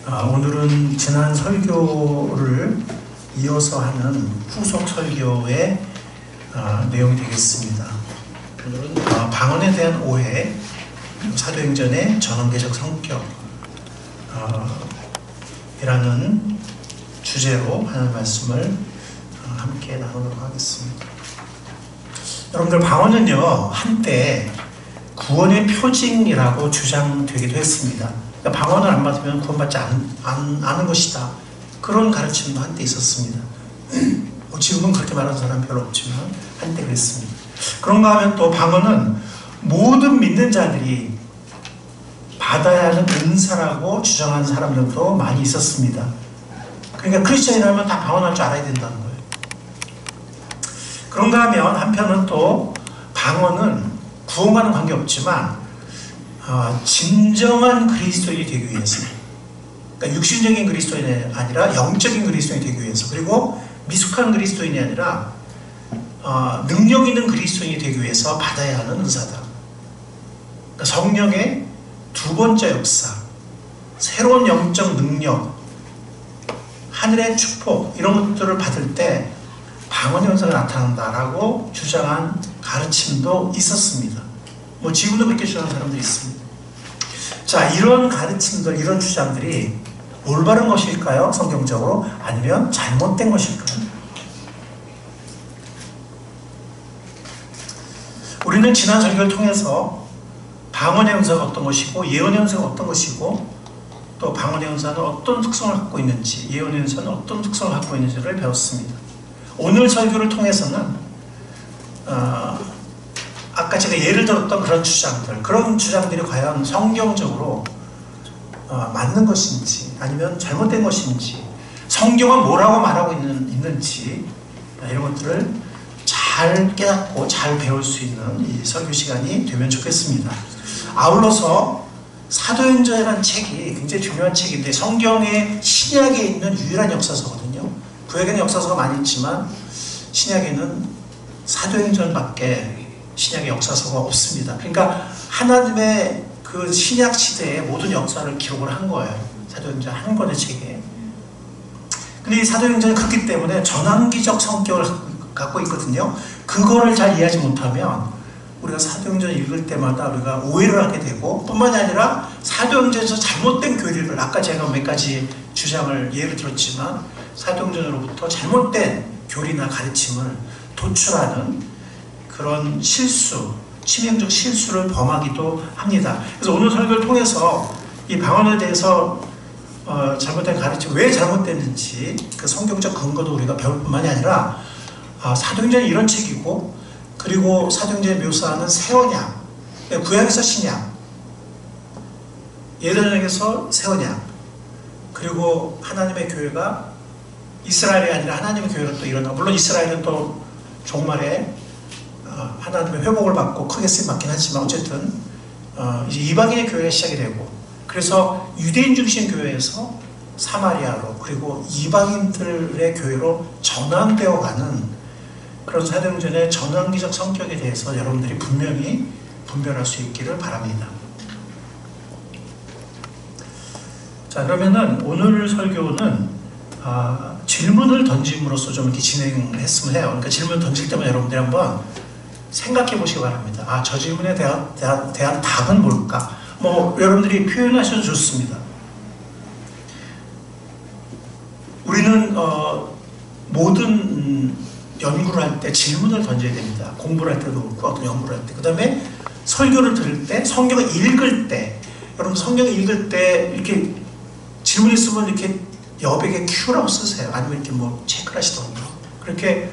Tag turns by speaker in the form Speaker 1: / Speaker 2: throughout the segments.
Speaker 1: 오늘은 지난 설교를 이어서 하는 후속 설교의 내용이 되겠습니다. 오늘은 방언에 대한 오해, 사도행전의 전원계적 성격 이라는 주제로 하는 말씀을 함께 나누도록 하겠습니다. 여러분들, 방언은요 한때 구원의 표징이라고 주장되기도 했습니다. 그러니까 방언을 안 받으면 구원받지 않은 것이다, 그런 가르침도 한때 있었습니다. 지금은 그렇게 말하는 사람 별로 없지만 한때 그랬습니다. 그런가 하면 또 방언은 모든 믿는 자들이 받아야 하는 은사라고 주장하는 사람들도 많이 있었습니다. 그러니까 크리스천이라면 다 방언할 줄 알아야 된다는 거예요. 그런가 하면 한편은 또 방언은 구원과는 관계없지만 진정한 그리스도인이 되기 위해서, 그러니까 육신적인 그리스도인이 아니라 영적인 그리스도인이 되기 위해서, 그리고 미숙한 그리스도인이 아니라 능력 있는 그리스도인이 되기 위해서 받아야 하는 은사다. 그러니까 성령의 두 번째 역사, 새로운 영적 능력, 하늘의 축복, 이런 것들을 받을 때 방언의 은사가 나타난다라고 주장한 가르침도 있었습니다. 지금도 그렇게 주장하는 사람들이 있습니다. 자, 이런 가르침들, 이런 주장들이 올바른 것일까요? 성경적으로? 아니면 잘못된 것일까요? 우리는 지난 설교를 통해서 방언의 은사가 어떤 것이고, 예언의 은사가 어떤 것이고, 또 방언의 은사는 어떤 특성을 갖고 있는지, 예언의 은사는 어떤 특성을 갖고 있는지를 배웠습니다. 오늘 설교를 통해서는 아까 제가 예를 들었던 그런 주장들, 그런 주장들이 과연 성경적으로 맞는 것인지 아니면 잘못된 것인지, 성경은 뭐라고 말하고 있는지, 이런 것들을 잘 깨닫고 잘 배울 수 있는 이 설교 시간이 되면 좋겠습니다. 아울러서 사도행전이라는 책이 굉장히 중요한 책인데, 성경의 신약에 있는 유일한 역사서거든요. 구약에는 역사서가 많이 있지만 신약에는 사도행전밖에 신약의 역사서가 없습니다. 그러니까 하나님의 그 신약 시대의 모든 역사를 기록을 한 거예요. 사도행전 한 권의 책에. 근데 이 사도행전이 그렇기 때문에 전환기적 성격을 갖고 있거든요. 그거를 잘 이해하지 못하면 우리가 사도행전을 읽을 때마다 우리가 오해를 하게 되고, 뿐만이 아니라 사도행전에서 잘못된 교리를, 아까 제가 몇 가지 주장을 예를 들었지만 사도행전으로부터 잘못된 교리나 가르침을 도출하는 그런 실수, 치명적 실수를 범하기도 합니다. 그래서 오늘 설교를 통해서 이 방언에 대해서 잘못된 가르침, 왜 잘못됐는지 그 성경적 근거도 우리가 배울 뿐만이 아니라 사도행전이 이런 책이고, 그리고 사도행전에 묘사하는 새 언약, 구약에서 신약, 예전에서 새 언약, 그리고 하나님의 교회가 이스라엘이 아니라 하나님의 교회가 또 일어나, 물론 이스라엘은 또 종말에 하나님의 회복을 받고 크게 쓰임받긴 하지만 어쨌든 이제 이방인의 교회가 시작이 되고, 그래서 유대인 중심 교회에서 사마리아로, 그리고 이방인들의 교회로 전환되어 가는 그런 사도행전의 전환기적 성격에 대해서 여러분들이 분명히 분별할 수 있기를 바랍니다. 자, 그러면은 오늘 설교는 질문을 던짐으로써 좀 이렇게 진행을 했으면 해요. 그러니까 질문을 던질 때마다 여러분들이 한번 생각해 보시기 바랍니다. 저 질문에 대한 답은 뭘까? 여러분들이 표현하셔도 좋습니다. 우리는 모든 연구를 할 때 질문을 던져야 됩니다. 공부를 할 때도 그렇고, 어떤 연구를 할 때. 그 다음에 설교를 들을 때, 성경을 읽을 때, 여러분 성경을 읽을 때 이렇게 질문이 있으면 이렇게 여백에 Q라고 쓰세요. 아니면 이렇게 체크를 하시던가. 그렇게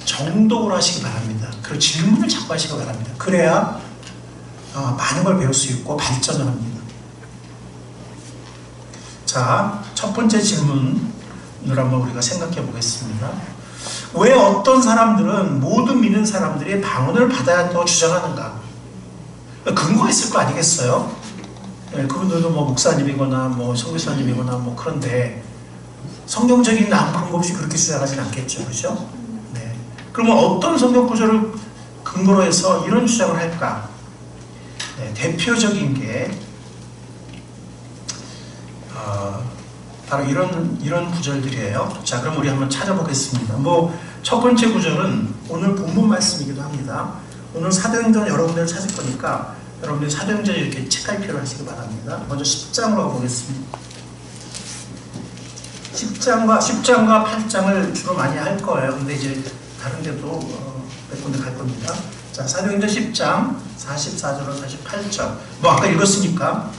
Speaker 1: 정독을 하시기 바랍니다. 그리고 질문을 자꾸 하시기 바랍니다. 그래야 많은 걸 배울 수 있고 발전을 합니다. 자, 첫 번째 질문을 한번 우리가 생각해 보겠습니다. 왜 어떤 사람들은 모든 믿는 사람들이 방언을 받아야 한다고 주장하는가? 근거가 있을 거 아니겠어요? 그분들도 목사님이거나 선교사님이거나 그런데 성경적인 아무 근거 없이 그렇게 주장하지는 않겠죠, 그렇죠? 네. 그러면 어떤 성경 구절을 근거로 해서 이런 주장을 할까? 네, 대표적인 게 바로 이런 구절들이에요. 자, 그럼 우리 한번 찾아보겠습니다. 첫 번째 구절은 오늘 본문 말씀이기도 합니다. 오늘 사도행전 여러분들 찾을 거니까 여러분들 사도행전 이렇게 책갈피를 하시기 바랍니다. 먼저 10장으로 가보겠습니다. 10장과 8장을 주로 많이 할 거예요. 근데 이제 다른 데도 몇 군데 갈 겁니다. 자, 사도행전 10장 44절로 48절. 아까 읽었으니까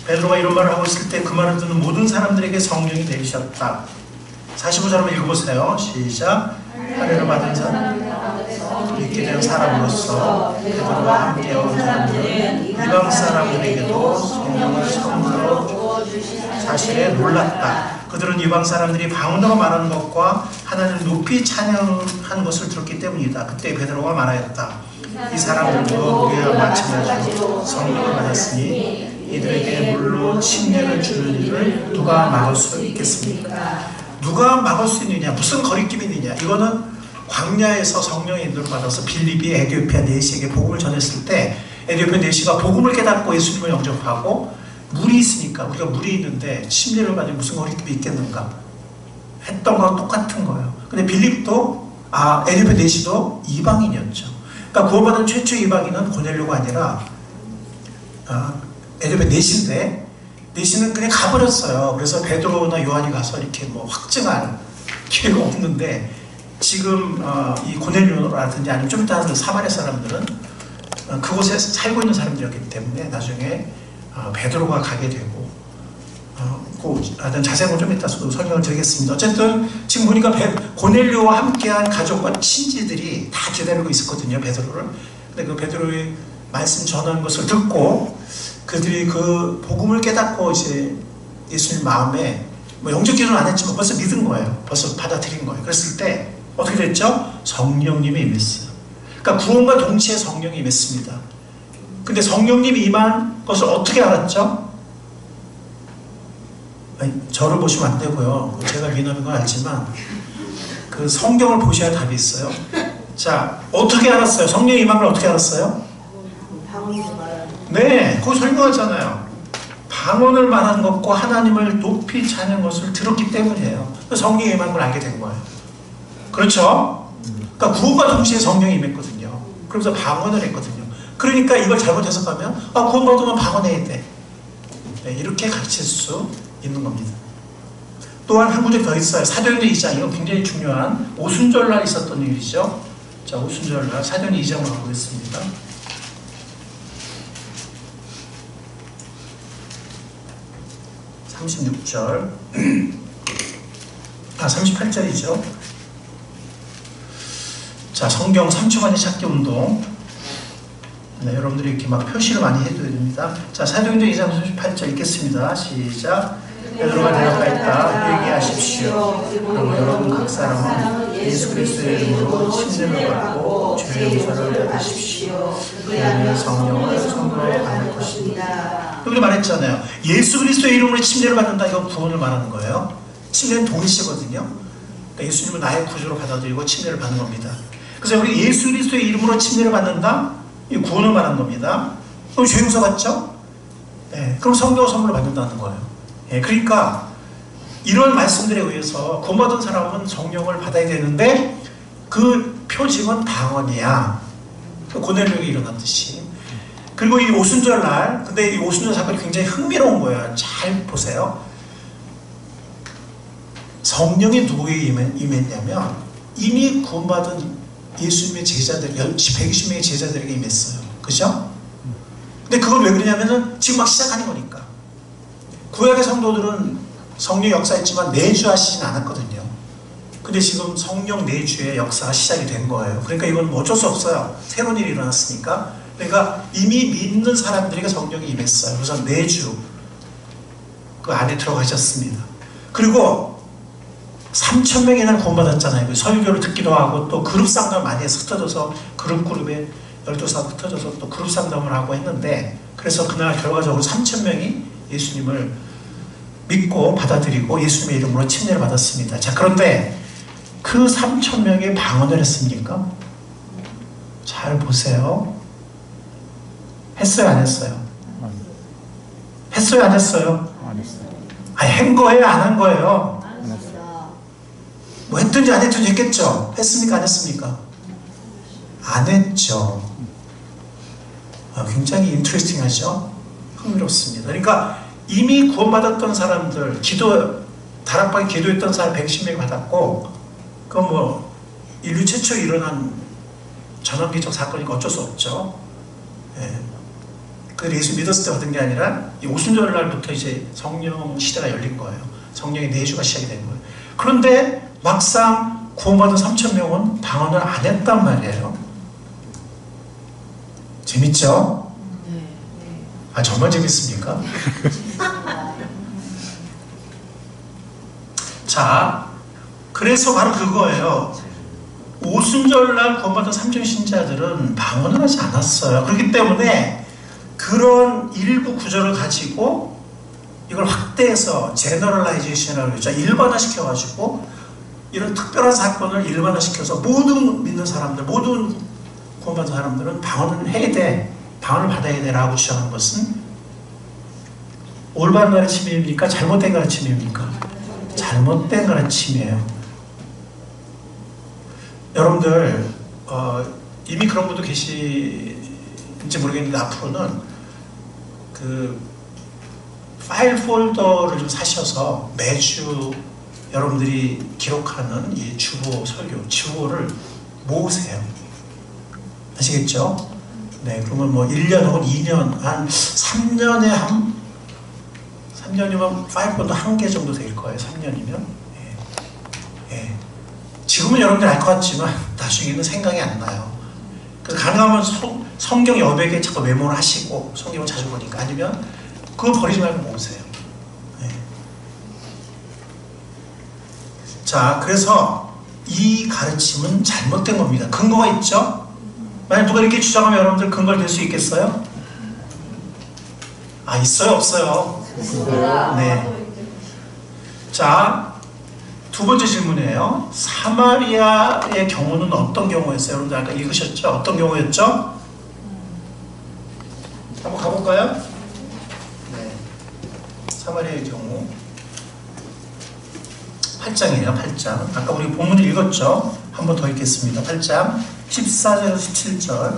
Speaker 1: 베드로가 이런 말을 하고 있을 때 그 말을 듣는 모든 사람들에게 성령이 내리셨다. 45절 한번 읽어보세요. 시작. 할례를 받은 사람, 믿게 된 사람으로서 베드로와 함께 온 사람들은 이방 사람들에게도 성령을 선물로 주어주신 사실에 놀랐다. 그들은 이방 사람들이 방언으로 말하는 것과 하나님을 높이 찬양한 것을 들었기 때문이다. 그때 베드로가 말하였다. 이 사람들도 우리와 마찬가지로 성령을 받았으니 이들에게 물로 침례를 주는 일을 누가 막을 수 있겠습니까? 누가 막을 수 있느냐? 무슨 거리낌이 있느냐? 이거는 광야에서 성령의 인도를 받아서 빌립이 에디오피아 내시에게 복음을 전했을 때 에디오피아 내시가 복음을 깨닫고 예수님을 영접하고 물이 있으니까 우리가 물이 있는데 침례를 받으면 무슨 거리낌이 있겠는가? 했던 거랑 똑같은 거예요. 근데 빌립도 에디오피아 내시도 이방인이었죠. 그러니까 구원받은 최초 이방인은 고넬료가 아니라 에디오피아 내시인데 내시는 그냥 가버렸어요. 그래서 베드로나 요한이 가서 이렇게 확증할 기회가 없는데 지금 이 고넬료라든지 아니면 좀 이따 사마리아 사람들은 그곳에 살고 있는 사람들이었기 때문에 나중에 베드로가 가게 되고 자세한 건 좀 이따 설명을 드리겠습니다. 어쨌든 지금 보니까 고넬료와 함께한 가족과 친지들이 다 기다리고 있었거든요, 베드로를. 근데 그 베드로의 말씀 전하는 것을 듣고 그들이 그 복음을 깨닫고 이제 예수님 마음에 영적 기도는 안 했지만 벌써 믿은 거예요. 벌써 받아들인 거예요. 그랬을 때 어떻게 됐죠? 성령님이 임했어요. 그러니까 구원과 동시에 성령이 임했습니다. 근데 성령님이 임한 것을 어떻게 알았죠? 저를 보시면 안 되고요. 제가 미남인 건 알지만 그 성경을 보셔야 답이 있어요. 자, 어떻게 알았어요? 성령이 임한 걸 어떻게 알았어요? 네, 그거 설명하잖아요. 방언을 말하는 것과 하나님을 높이 찬양한 것을 들었기 때문이에요. 성령이 임한 걸 알게 된 거예요. 그렇죠? 그러니까 구원과 동시에 성령이 임했거든요. 그러면서 방언을 했거든요. 그러니까 이걸 잘못 해석하면 구원받으면 방언해야 돼. 네, 이렇게 가르칠 수 있는 겁니다. 또한 한 구절 더 있어요. 사도행전 2장. 이건 굉장히 중요한 오순절날 있었던 일이죠. 자, 오순절날 사도행전 2장으로 가보겠습니다. 36절 38절이죠. 자, 성경 3초 만에 찾기 운동. 네, 여러분들이 이렇게 표시를 많이 해줘야 됩니다. 자, 사도행전 2장 38절 읽겠습니다. 시작. 베드로가 대답하였다. 회개하십시오. 그리고 여러분 각 사람은 예수 그리스도의 이름으로 침례를 받고 죄의 용서를 받으십시오. 그러면 성령을 선물로 받을 것입니다. 여기 말했잖아요. 예수 그리스도의 이름으로 침례를 받는다. 이건 구원을 말하는 거예요. 침례는 동시거든요. 그러니까 예수님은 나의 구주로 받아들이고 침례를 받는 겁니다. 그래서 우리 예수 그리스도의 이름으로 침례를 받는다. 이 구원을 말하는 겁니다. 그럼 죄 용서 받죠? 네, 그럼 성령 선물을 받는다는 거예요. 예, 그러니까 이런 말씀들에 의해서 구원받은 사람은 성령을 받아야 되는데 그 표징은 방언이야. 고넬료에게 일어났듯이. 그리고 이 오순절날, 근데 이 오순절 사건이 굉장히 흥미로운 거예요. 잘 보세요. 성령이 누구에게 임했냐면 이미 구원받은 예수님의 제자들, 120명의 제자들에게 임했어요. 그죠? 근데 그걸 왜 그러냐면은 지금 막 시작하는 거니까. 구약의 성도들은 성령 역사했지만 내주하시진 않았거든요. 근데 지금 성령 내주의 역사가 시작이 된 거예요. 그러니까 이건 어쩔 수 없어요. 새로운 일이 일어났으니까. 그러니까 이미 믿는 사람들에게 성령이 임했어요. 그래서 내주 그 안에 들어가셨습니다. 그리고 3,000명이나 구원받았잖아요. 그 설교를 듣기도 하고 또 그룹 상담 많이 해서 흩어져서 그룹에 12사 흩어져서 또 그룹 상담을 하고 했는데 그래서 그날 결과적으로 3,000명이 예수님을 믿고 받아들이고 예수님의 이름으로 침례를 받았습니다. 자, 그런데 그 3,000명이 방언을 했습니까? 잘 보세요. 했어요, 안 했어요? 했어요, 안 했어요?
Speaker 2: 안 했어요.
Speaker 1: 한 거예요? 안 한 거예요?
Speaker 2: 안 했습니다.
Speaker 1: 뭐 했든지 안 했든지 했겠죠? 했습니까? 안 했습니까? 안 했죠. 굉장히 인트레스팅하죠? 흥미롭습니다. 그러니까 이미 구원받았던 사람들, 다락방에 기도했던 사람 110명 받았고, 그건 뭐 인류 최초로 일어난 전환기적 사건이니까 어쩔 수 없죠. 예. 그 예수 믿었을 때 받은 게 아니라 이 오순절 날부터 이제 성령 시대가 열린 거예요. 성령의 내주가 시작이 된 거예요. 그런데 막상 구원받은 3,000명은 방언을 안 했단 말이에요. 재밌죠?
Speaker 2: 네.
Speaker 1: 정말 재밌습니까? 자, 그래서 바로 그거예요. 오순절날 구원받은 3천 신자들은 방언을 하지 않았어요. 그렇기 때문에 그런 일부 구절을 가지고 이걸 확대해서 제너럴라이제이션이라고 그러죠. 일반화시켜가지고 이런 특별한 사건을 일반화시켜서 모든 믿는 사람들, 모든 구원받은 사람들은 방언을 해야 돼, 방언을 받아야 돼 라고 주장한 것은 올바른 가르침입니까? 잘못된 가르침입니까? 잘못된 가르침이에요. 여러분들 이미 그런 분도 계시는지 모르겠는데 앞으로는 그 파일 폴더를 좀 사셔서 매주 여러분들이 기록하는 이 주보 설교, 주보를 모으세요. 아시겠죠? 네, 그러면 뭐 1년 혹은 2년, 한 3년이면 파일 폴더 1개 정도 될 거예요. 3년이면. 예. 지금은 여러분들 알 것 같지만 나중에는 생각이 안 나요. 가능하면 성경 여백에 자꾸 메모를 하시고, 성경을 자주 보니까. 아니면 그거 버리지 말고 모으세요. 네. 자, 그래서 이 가르침은 잘못된 겁니다. 근거가 있죠? 만약 누가 이렇게 주장하면 여러분들 근거를 댈 수 있겠어요? 있어요? 없어요? 네. 자, 두 번째 질문이에요. 사마리아의 경우는 어떤 경우였어요? 여러분들 아까 읽으셨죠? 어떤 경우였죠? 한번 가볼까요? 네. 사마리아의 경우 8장이에요. 8장. 아까 우리 본문을 읽었죠? 한 번 더 읽겠습니다. 8장 14절에서 17절.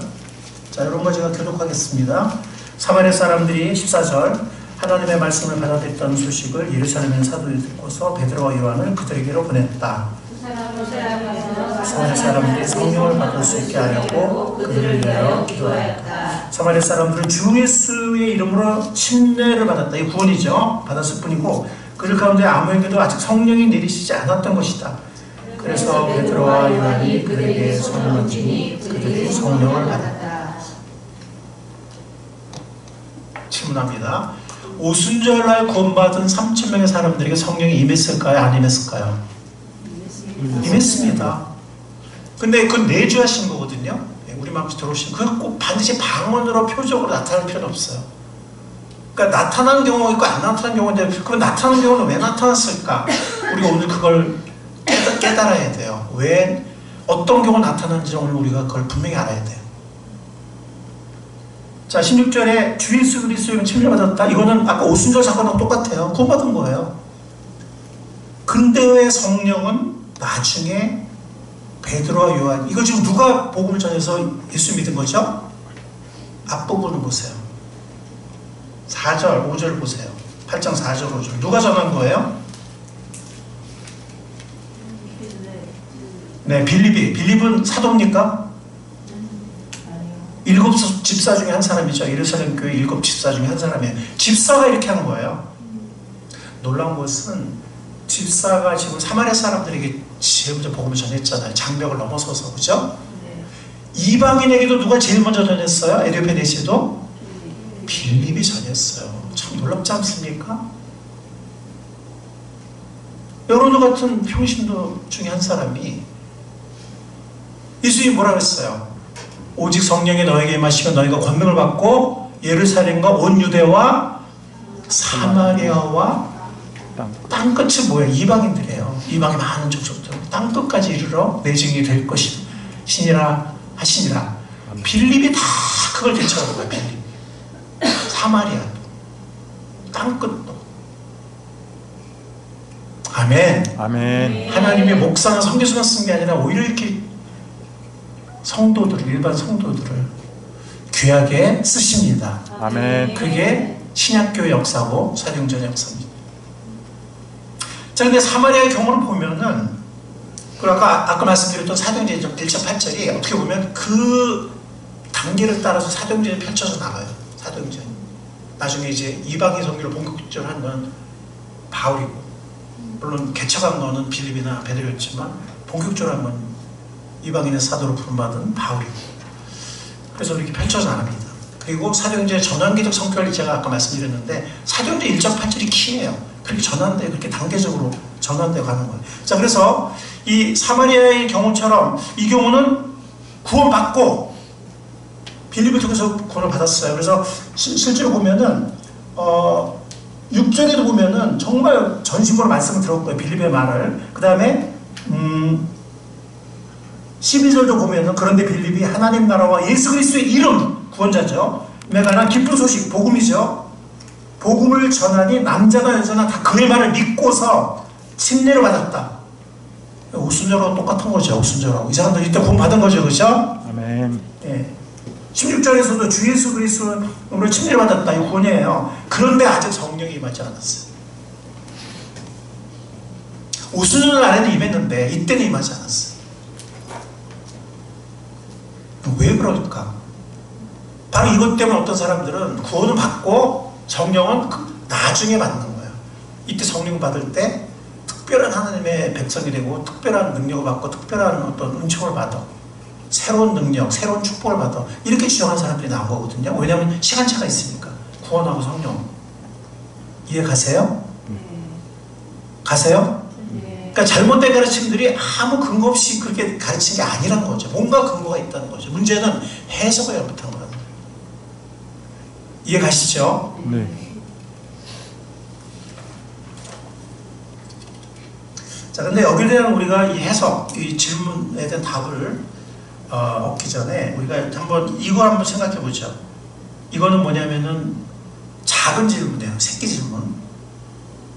Speaker 1: 자, 이런 거 제가 교독하겠습니다. 사마리아 사람들이 14절 하나님의 말씀을 받아들였던 소식을 예루살렘의 사도들이 듣고서 베드로와 요한을 그들에게로 보냈다. 사마리아 사람들이 성령을 받을 수 있게 하려고 그들을 위하여 기도하였다. 사마리아 사람들은 주 예수의 이름으로 침례를 받았다. 이 구원이죠. 받았을 뿐이고 그들 가운데 아무에게도 아직 성령이 내리시지 않았던 것이다. 그래서 베드로와 요한이 그들에게 손을 얹으니 그들이 성령을 받았다. 질문합니다. 오순절날 구원받은 3,000명의 사람들에게 성령이 임했을까요? 안 임했을까요? 임했습니다. 근데 그건 내주하신 거거든요. 우리 마음에 들어오신 그건 꼭 반드시 방언으로 표적으로 나타날 필요는 없어요. 그러니까 나타나는 경우가 있고 안 나타나는 경우가 있는데 그럼 나타나는 경우는 왜 나타났을까? 우리가 오늘 그걸 깨달아야 돼요. 왜 어떤 경우 나타나는지 오늘 우리가 그걸 분명히 알아야 돼요. 자, 16절에 주 예수 그리스도의 침례받았다. 이거는 아까 오순절 사건하고 똑같아요. 구원받은 거예요. 근데 왜 성령은 나중에 베드로와 요한, 이거 지금 누가 복음을 전해서 예수 믿은 거죠? 앞부분을 보세요. 4절, 5절 보세요. 8장 4절, 5절. 누가 전한 거예요? 네, 빌립은 사도입니까? 7 집사 중에 한 사람이죠. 예루살렘 교회 7 집사 중에 한 사람이에요. 집사가 이렇게 한 거예요. 놀라운 것은 집사가 지금 사마리아 사람들에게 제일 먼저 복음을 전했잖아요. 장벽을 넘어서서, 그죠? 이방인에게도 누가 제일 먼저 전했어요? 에디오페네시도? 빌립이 전했어요. 참 놀랍지 않습니까? 여러분 같은 평신도 중에 한 사람이 예수님이 뭐라고 했어요? 오직 성령이 너에게 임하시면 너희가 권능을 받고 예루살렘과 온 유대와 사마리아와 땅끝이 뭐예요? 이방인들이에요. 이방의 많은 족속들 땅끝까지 이르러 내 증인이 될 것이니라 하시니라. 빌립이 다 그걸 대처하는 거예요. 빌립. 사마리아도 땅끝도. 아멘.
Speaker 2: 아멘.
Speaker 1: 하나님이 목사나 선교사만 쓴 게 아니라 오히려 이렇게 성도들을, 일반 성도들을 귀하게 쓰십니다.
Speaker 2: 아멘.
Speaker 1: 그게 신약교의 역사고 사도행전의 역사입니다. 자, 근데 사마리아의 경우를 보면은, 그 아까 말씀드렸던 사도행전 1장 8절이 어떻게 보면 그 단계를 따라서 사도행전이 펼쳐져 나가요. 사도행전이. 나중에 이제 이방인 선교를 본격적으로 한 건 바울이고, 물론 개척한 거는 빌립이나 베드로였지만 본격적으로 한 건 이방인의 사도로 부름받은 바울이고, 그래서 이렇게 펼쳐져 나갑니다. 그리고 사도행전의 전환기적 성격을 제가 아까 말씀드렸는데, 사도행전 1장 8절이 키예요. 그렇게 전환돼, 그렇게 단계적으로 전환돼 가는 거예요. 자, 그래서 이 사마리아의 경우처럼 이 경우는 구원받고 빌립을 통해서 구원을 받았어요. 그래서 실제로 보면은 6절에도 보면은 정말 전심으로 말씀을 들었고요. 빌립의 말을. 그 다음에 12절도 보면은 그런데 빌립이 하나님 나라와 예수 그리스도의 이름, 구원자죠, 에 관한 기쁜 소식, 복음이죠. 복음을 전하니 남자나 여자나 다 그의 말을 믿고서 침례를 받았다. 오순절하고 똑같은 거죠. 오순절하고. 이 사람들 이때 구원 받은 거죠. 그죠?
Speaker 2: 아멘.
Speaker 1: 예. 16절에서도 주 예수 그리스도로 침례를 받았다. 이 구원이에요. 그런데 아직 성령이 임하지 않았어요. 오순절 안에는 임했는데 이때는 임하지 않았어요. 왜 그럴까? 바로 이것 때문에 어떤 사람들은 구원을 받고 성령은 나중에 받는 거예요. 이때 성령 받을 때 특별한 하나님의 백성이 되고 특별한 능력을 받고 특별한 어떤 은총을 받아, 새로운 능력, 새로운 축복을 받아, 이렇게 주장하는 사람들이 나온 거거든요. 왜냐하면 시간차가 있으니까. 구원하고 성령. 이해 가세요? 가세요? 그러니까 잘못된 가르침들이 아무 근거 없이 그렇게 가르친 게 아니라는 거죠. 뭔가 근거가 있다는 거죠. 문제는 해석을 잘못한 거예요. 이해 가시죠?
Speaker 2: 네.
Speaker 1: 자, 근데 여기에 대한 우리가 이 해석, 이 질문에 대한 답을 얻기 전에 우리가 한번 이거 한번 생각해 보죠. 이거는 뭐냐면은 작은 질문이에요. 새끼 질문.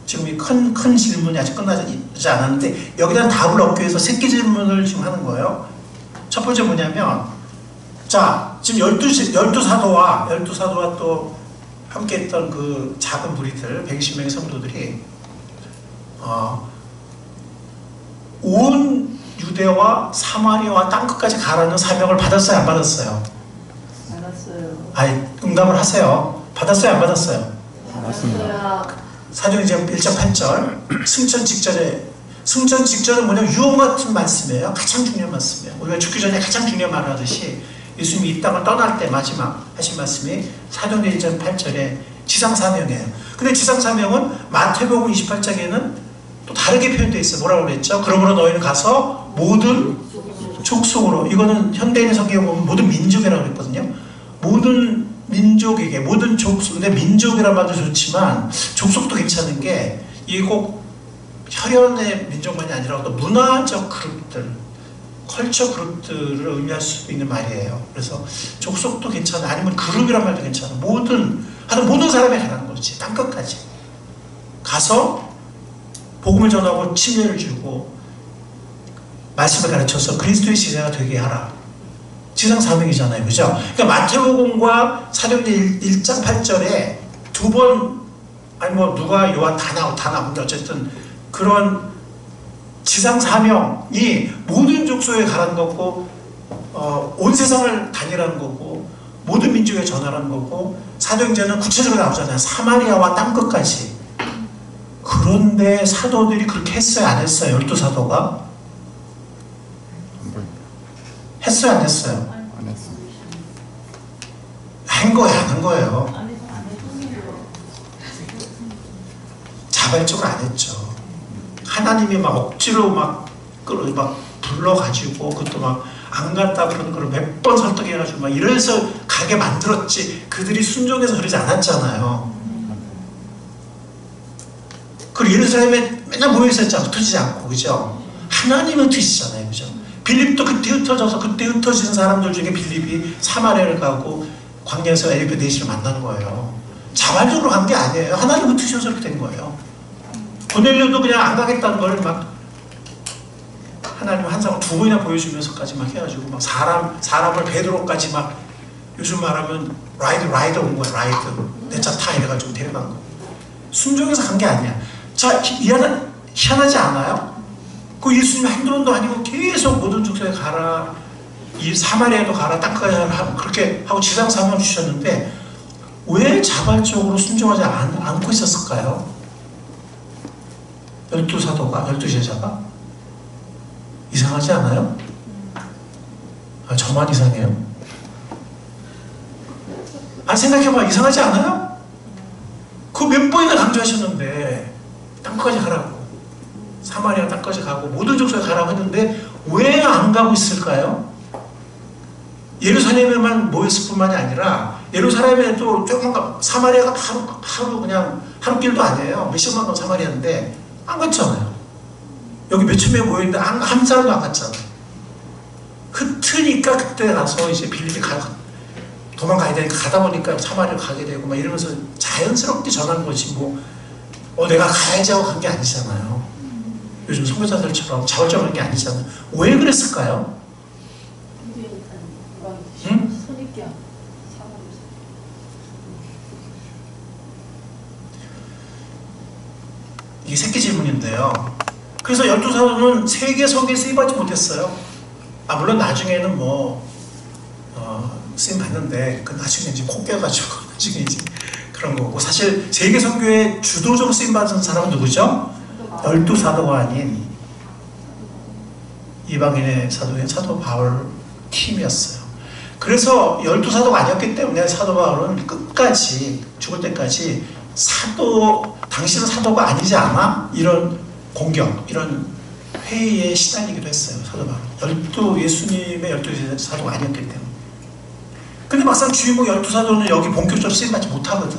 Speaker 1: 지금 이 큰 질문이 아직 끝나지 않았는데 여기다 답을 얻기 위해서 새끼 질문을 지금 하는 거예요. 첫 번째 뭐냐면, 자, 지금 12사도와 또 함께 했던 그 작은 무리들, 120명의 성도들이 온 유대와 사마리아와 땅끝까지 가라는 사명을 받았어요, 안 받았어요?
Speaker 3: 받았어요.
Speaker 1: 아니, 응답을 하세요. 받았어요, 안 받았어요?
Speaker 2: 받았습니다.
Speaker 1: 사도행전 1장 8절, 승천 직전은 뭐냐면 유언 같은 말씀이에요. 가장 중요한 말씀이에요. 우리가 죽기 전에 가장 중요한 말을 하듯이 예수님이 이 땅을 떠날 때 마지막 하신 말씀이 사도행전 1장 8절에 지상사명이에요. 근데 지상사명은 마태복음 28장에는 또 다르게 표현되어 있어요. 뭐라고 그랬죠? 그러므로 너희는 가서 모든 족속으로, 이거는 현대인의 성경에 보면 모든 민족이라고 그랬거든요. 모든 민족에게, 모든 족속, 근데 민족이란 말도 좋지만 족속도 괜찮은 게 이게 꼭 혈연의 민족만이 아니라 또 문화적 그룹들, 컬처 그룹들을 의미할 수 있는 말이에요. 그래서 족속도 괜찮아, 아니면 그룹이란 말도 괜찮아. 모든 사람에 관한 거지. 땅끝까지 가서 복음을 전하고 침례를 주고 말씀을 가르쳐서 그리스도의 제자가 되게 하라. 지상사명이잖아요. 그죠? 그러니까 마태복음과 사도행전 1장 8절에 두 번, 아니 뭐 누가 요한 다 나오는데 어쨌든 그런 지상사명이 모든 족속에 가라는 거고, 온 세상을 다니라는 거고, 모든 민족에 전하라는 거고, 사도행전은 구체적으로 나오잖아요. 사마리아와 땅끝까지. 그런데 사도들이 그렇게 했어요, 안 했어요? 12사도가? 했어요, 안 했어요?
Speaker 2: 안 했습니다.
Speaker 1: 한 거예요, 안 한 거예요? 자발적으로 안 했죠. 하나님이 막 억지로 막 불러가지고, 그것도 막 안 갔다 그러는 걸 몇 번 설득해가지고 막 이래서 가게 만들었지, 그들이 순종해서 그러지 않았잖아요. 그리고 예루살렘에 맨날 모여있었잖아. 흩어지지 않고, 그죠? 하나님은 흩으시잖아요, 그죠? 빌립도 그때 흩어져서, 그때 흩어지는 사람들 중에 빌립이 사마리아를 가고 광야에서 엘리베 네시를 만나는 거예요. 자발적으로 간 게 아니에요. 하나님 흩으셔서 그렇게 된 거예요. 고넬료도 그냥 안 가겠다는 걸 막 하나님 환상을 2번이나 보여주면서까지 막 해가지고 막 사람을 베드로까지 막 요즘 말하면 라이더 온 거야. 라이더 내 차 타 이래가지고 데려간 거. 순종해서 간 게 아니야. 자, 희한하지 않아요? 그 예수님 한두 번도 아니고 계속 모든 족속에 가라, 이 사마리아도 가라, 땅까지 가라, 그렇게 하고 지상 사명을 주셨는데 왜 자발적으로 순종하지 않고 있었을까요? 12사도가, 12제자가? 이상하지 않아요? 아, 저만 이상해요? 생각해봐. 이상하지 않아요? 그 몇 번이나 강조하셨는데 땅까지 가라고, 사마리아 땅까지 가고 모든 족속에 가라고 했는데 왜 안 가고 있을까요? 예루살렘에만 모였을 뿐만이 아니라 예루살렘에도 조금 사마리아가 하루 그냥 하루 길도 아니에요. 몇십만 명 사마리아인데 안 갔잖아요. 여기 몇천 명 모였는데 한 사람도 안 갔잖아요. 흩으니까 그때 가서 이제 빌립이 도망가야 되니까 가다 보니까 사마리아 가게 되고 막 이러면서 자연스럽게 전한 것이 내가 가야지 하고 간 게 아니잖아요. 요즘 선교사들처럼 자발적으로 한 게 아니잖아요. 왜 그랬을까요? 응? 이게 새끼 질문인데요. 그래서 12사도는 세계석에 쓰임받지 못했어요. 물론 나중에는 쓰임 받는데 그 나중에 이제 코 껴가지고 나중에 이제 그런 거고, 사실 세계 선교에 주도적으로 쓰임 받은 사람은 누구죠? 12사도가 아닌 이방인의 사도 바울 팀이었어요. 그래서 12사도가 아니었기 때문에 사도 바울은 끝까지 죽을 때까지 당신은 사도가 아니지 않아? 이런 공격, 이런 회의에 시달리기도 했어요. 사도 바울. 예수님의 12사도가 아니었기 때문에. 근데 막상 주인공 12사도는 여기 본격적으로 쓰임받지 못하거든.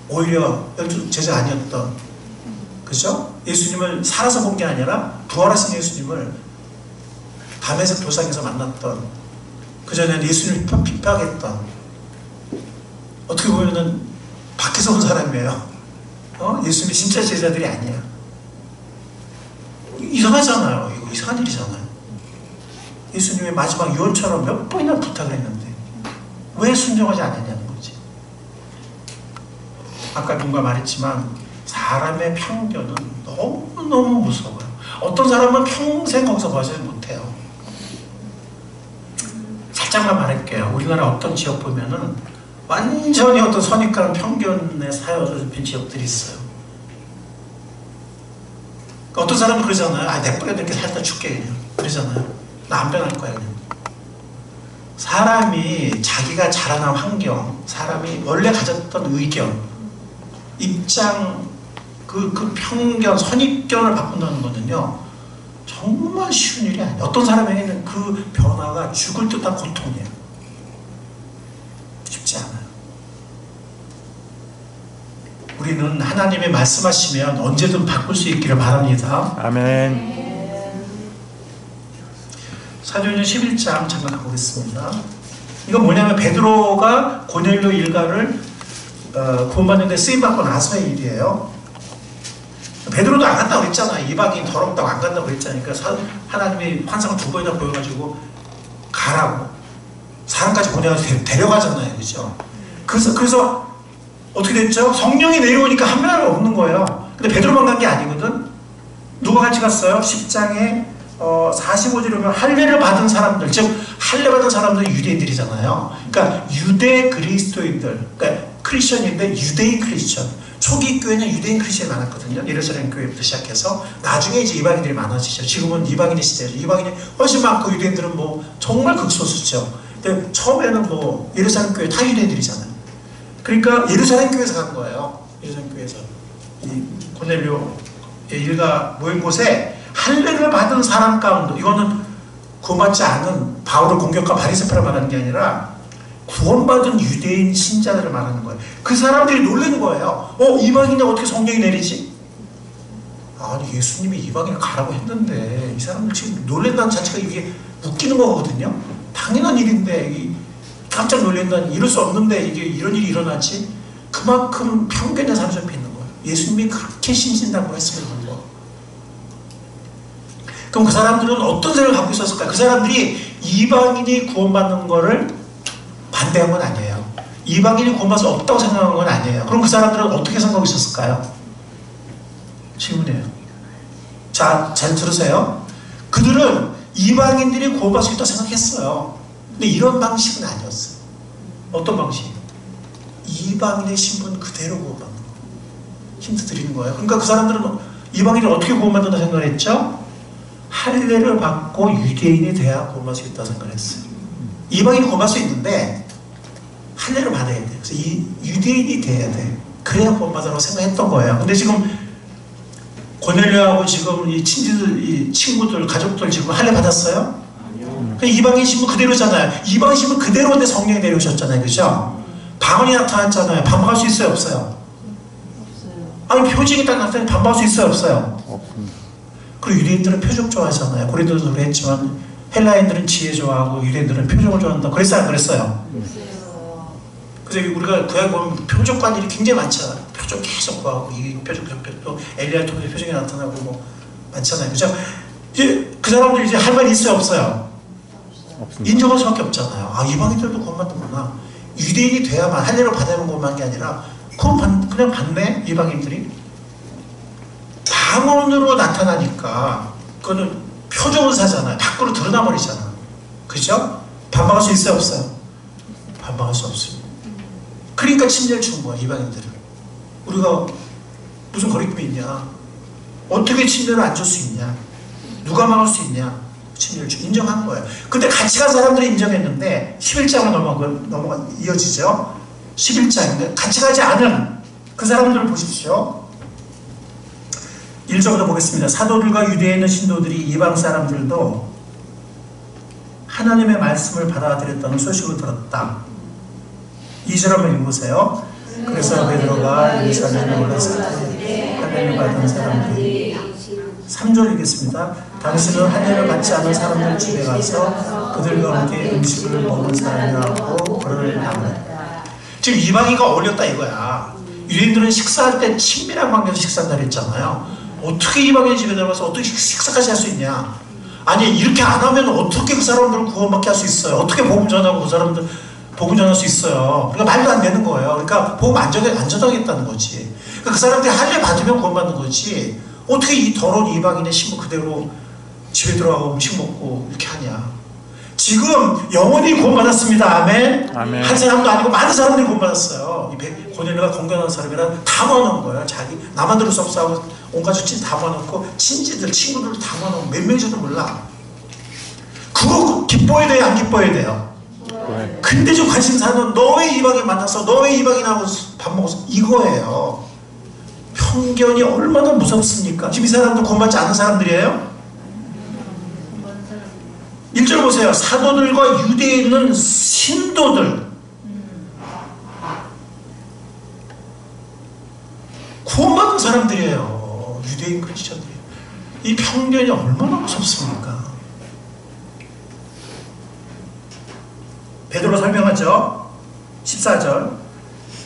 Speaker 1: 오히려 12제자 아니었던, 그죠? 예수님을 살아서 본 게 아니라 부활하신 예수님을 다메섹 도상에서 만났던, 그전에는 예수님을 핍박했던, 어떻게 보면은 밖에서 온 사람이에요. 예수님이 진짜 제자들이 아니야. 이상하잖아요. 이거 이상한 일이잖아요. 예수님의 마지막 유언처럼 몇 번이나 부탁을 했는데 왜 순종하지 않느냐는 거지. 아까 누가 말했지만 사람의 편견은 너무너무 무서워요. 어떤 사람은 평생 거기서 벗어나지 못해요. 살짝만 말할게요. 우리나라 어떤 지역 보면은 완전히 어떤 선입관 편견에 사여진 지역들이 있어요. 어떤 사람은 그러잖아요. 내 뿌리도 이렇게 살다 죽게 그냥. 그러잖아요. 나 안 변할 거야 그냥. 사람이 자기가 자라난 환경, 사람이 원래 가졌던 의견, 입장, 그 편견, 선입견을 바꾼다는 거는요 정말 쉬운 일이 아니에요. 어떤 사람에게는 그 변화가 죽을 듯한 고통이에요. 쉽지 않아요. 우리는 하나님이 말씀하시면 언제든 바꿀 수 있기를 바랍니다.
Speaker 2: 아멘.
Speaker 1: 사도행전 11장 잠깐 가보겠습니다. 이건 뭐냐면 베드로가 고넬료 일가를 구원받는 데 쓰임받고 나서의 일이에요. 베드로도 안 간다고 그랬잖아요. 이방인 더럽다고 안 간다고 그랬잖아요. 그러니까 하나님이 환상을 2번이나 보여가지고 가라고 사람까지 보내가지고 데려가잖아요. 그죠? 그래서 어떻게 됐죠? 성령이 내려오니까 한 명이 없는 거예요. 근데 베드로만 간 게 아니거든. 누가 같이 갔어요? 10장에 45절에 보면 할례를 받은 사람들, 즉 할례 받은 사람들은 유대인들이잖아요. 그러니까 유대 그리스도인들, 그러니까 크리스천인데 유대인 크리스천. 초기 교회는 유대인 크리스천이 많았거든요. 예루살렘 교회부터 시작해서 나중에 이제 이방인들이 많아지죠. 지금은 이방인의 시대죠. 이방인이 훨씬 많고 유대인들은 정말 극소수죠. 근데 처음에는 예루살렘 교회 다 유대인들이잖아요. 그러니까 예루살렘 교회에서 간 거예요. 예루살렘 교회에서 이 고넬료 일가 모인 곳에 할례를 받은 사람 가운데, 이거는 구원받지 않은 바울을 공격한 바리새파를 말하는 게 아니라 구원받은 유대인 신자들을 말하는 거예요. 그 사람들이 놀라는 거예요. 이방인이 어떻게 성령이 내리지? 아니 예수님이 이방인을 가라고 했는데 이 사람들 지금 놀란다는 자체가 이게 웃기는 거거든요. 당연한 일인데 깜짝 놀란다는, 이럴 수 없는데 이게 이런 일이 일어나지? 그만큼 편견에 사로잡혀 있는 거예요. 예수님이 그렇게 신신당부했음에도 불구하고. 그럼 그 사람들은 어떤 생각을 갖고 있었을까요? 그 사람들이 이방인이 구원받는 거를 반대한 건 아니에요. 이방인이 구원받을 수 없다고 생각한 건 아니에요. 그럼 그 사람들은 어떻게 생각하고 있었을까요? 질문이에요. 자, 잘 들으세요. 그들은 이방인들이 구원받을 수 있다고 생각했어요. 근데 이런 방식은 아니었어요. 어떤 방식? 이방인의 신분 그대로 구원받는 거. 힌트 드리는 거예요. 그러니까 그 사람들은 이방인을 어떻게 구원받는다 생각을 했죠? 할례를 받고 유대인이 돼야 구원받을 수 있다고 생각을 했어요. 이방인이 구원받을 수 있는데 할례를 받아야 돼. 그래서 유대인이 돼야 돼. 그래야 구원받으라고 생각했던 거예요. 근데 지금 고넬료하고 지금 이 친구들, 가족들 지금 할례 받았어요? 아니요. 이방인 신분 그대로잖아요. 이방인 신분 그대로인데 성령이 내려오셨잖아요. 그죠? 방언이 나타났잖아요. 반박할 수 있어요? 없어요?
Speaker 3: 없어요.
Speaker 1: 아니, 표징이 딱 나타나면 반박할 수 있어요? 없어요?
Speaker 2: 없습니다.
Speaker 1: 그리고 유대인들은 표적 좋아하잖아요. 고린도도 그랬지만 헬라인들은 지혜 좋아하고 유대인들은 표적을 좋아한다. 그랬어요? 안 그랬어요?
Speaker 3: 없어요.
Speaker 1: 그래서 우리가 구약에 보면 표적관일이 굉장히 많잖아요. 표적 계속 구하고 이 표적 또 엘리야를 통해서 표적이 나타나고 뭐 많잖아요. 그죠? 이제 그 사람들 이제 할 말이 있어요? 없어요?
Speaker 2: 없습니다.
Speaker 1: 인정할 수밖에 없잖아요. 아, 이방인들도 구원받는구나. 유대인이 돼야만 할례를 받아야만 구원받는 게 아니라 그냥 받네 이방인들이. 방언으로 나타나니까 그거는 표정사잖아요. 밖으로 드러나 버리잖아. 그죠? 반박할 수 있어요? 없어요? 반박할 수 없습니다. 그러니까 침례를 준 거야 이방인들은. 우리가 무슨 거리낌이 있냐? 어떻게 침례를 안 줄 수 있냐? 누가 막을 수 있냐? 침례를 인정한 거예요. 근데 같이 간 사람들이 인정했는데 11장으로 이어지죠. 11장인데 같이 가지 않은 그 사람들을 보십시오. 1절부터 보겠습니다. 사도들과 유대에 있는 신도들이 이방 사람들도 하나님의 말씀을 받아들였다는 소식을 들었다. 2절 한번 읽어보세요. 그래서 베드로가 예루살렘에 올랐을 때 할례를 받은 사람들이 3절 읽겠습니다. 당신은 할례를 받지 않은 사람들 집에 가서 그들과 함께 음식을 먹은 사람이라고 그를 나무랬다. 지금 이방인과 어울렸다 이거야. 유대인들은 식사할 때 친밀한 관계에서 식사한다 그랬잖아요. 어떻게 이방인 집에 들어가서 어떻게 식사까지 할 수 있냐? 아니 이렇게 안 하면 어떻게 그 사람들을 구원받게 할 수 있어요? 어떻게 복음 전하고 그 사람들 복음 전할 수 있어요? 그러니까 말도 안 되는 거예요. 그러니까 복음 안 전하겠다는 거지. 그러니까 그 사람들이 할례 받으면 구원받는 거지. 어떻게 이 더러운 이방인의 신분 그대로 집에 들어가고 음식 먹고 이렇게 하냐? 지금 영원히 구원받았습니다. 아멘.
Speaker 2: 아멘.
Speaker 1: 한 사람도 아니고 많은 사람들이 구원받았어요. 이 고넬료가 건강한 사람이라 다 모아놓은 거예요. 자기 나만 들을 수 없어 하고 온 가족 다 모아놓고 친지들 친구들 다 모아놓고 몇 명인지도 몰라. 그거 기뻐야 돼요? 안 기뻐야 돼요?
Speaker 2: 네.
Speaker 1: 근데 좀 관심사는 너 왜 이방인 만났어? 너 왜 이방인하고 밥 먹었어? 이거예요. 편견이 얼마나 무섭습니까? 지금 이 사람도 구원받지 않은 사람들이에요? 1절 보세요. 사도들과 유대에 있는 신도들 구원받은 사람들이에요. 유대인 크리스천들이. 이 편견이 얼마나 무섭습니까? 베드로 설명하죠. 14절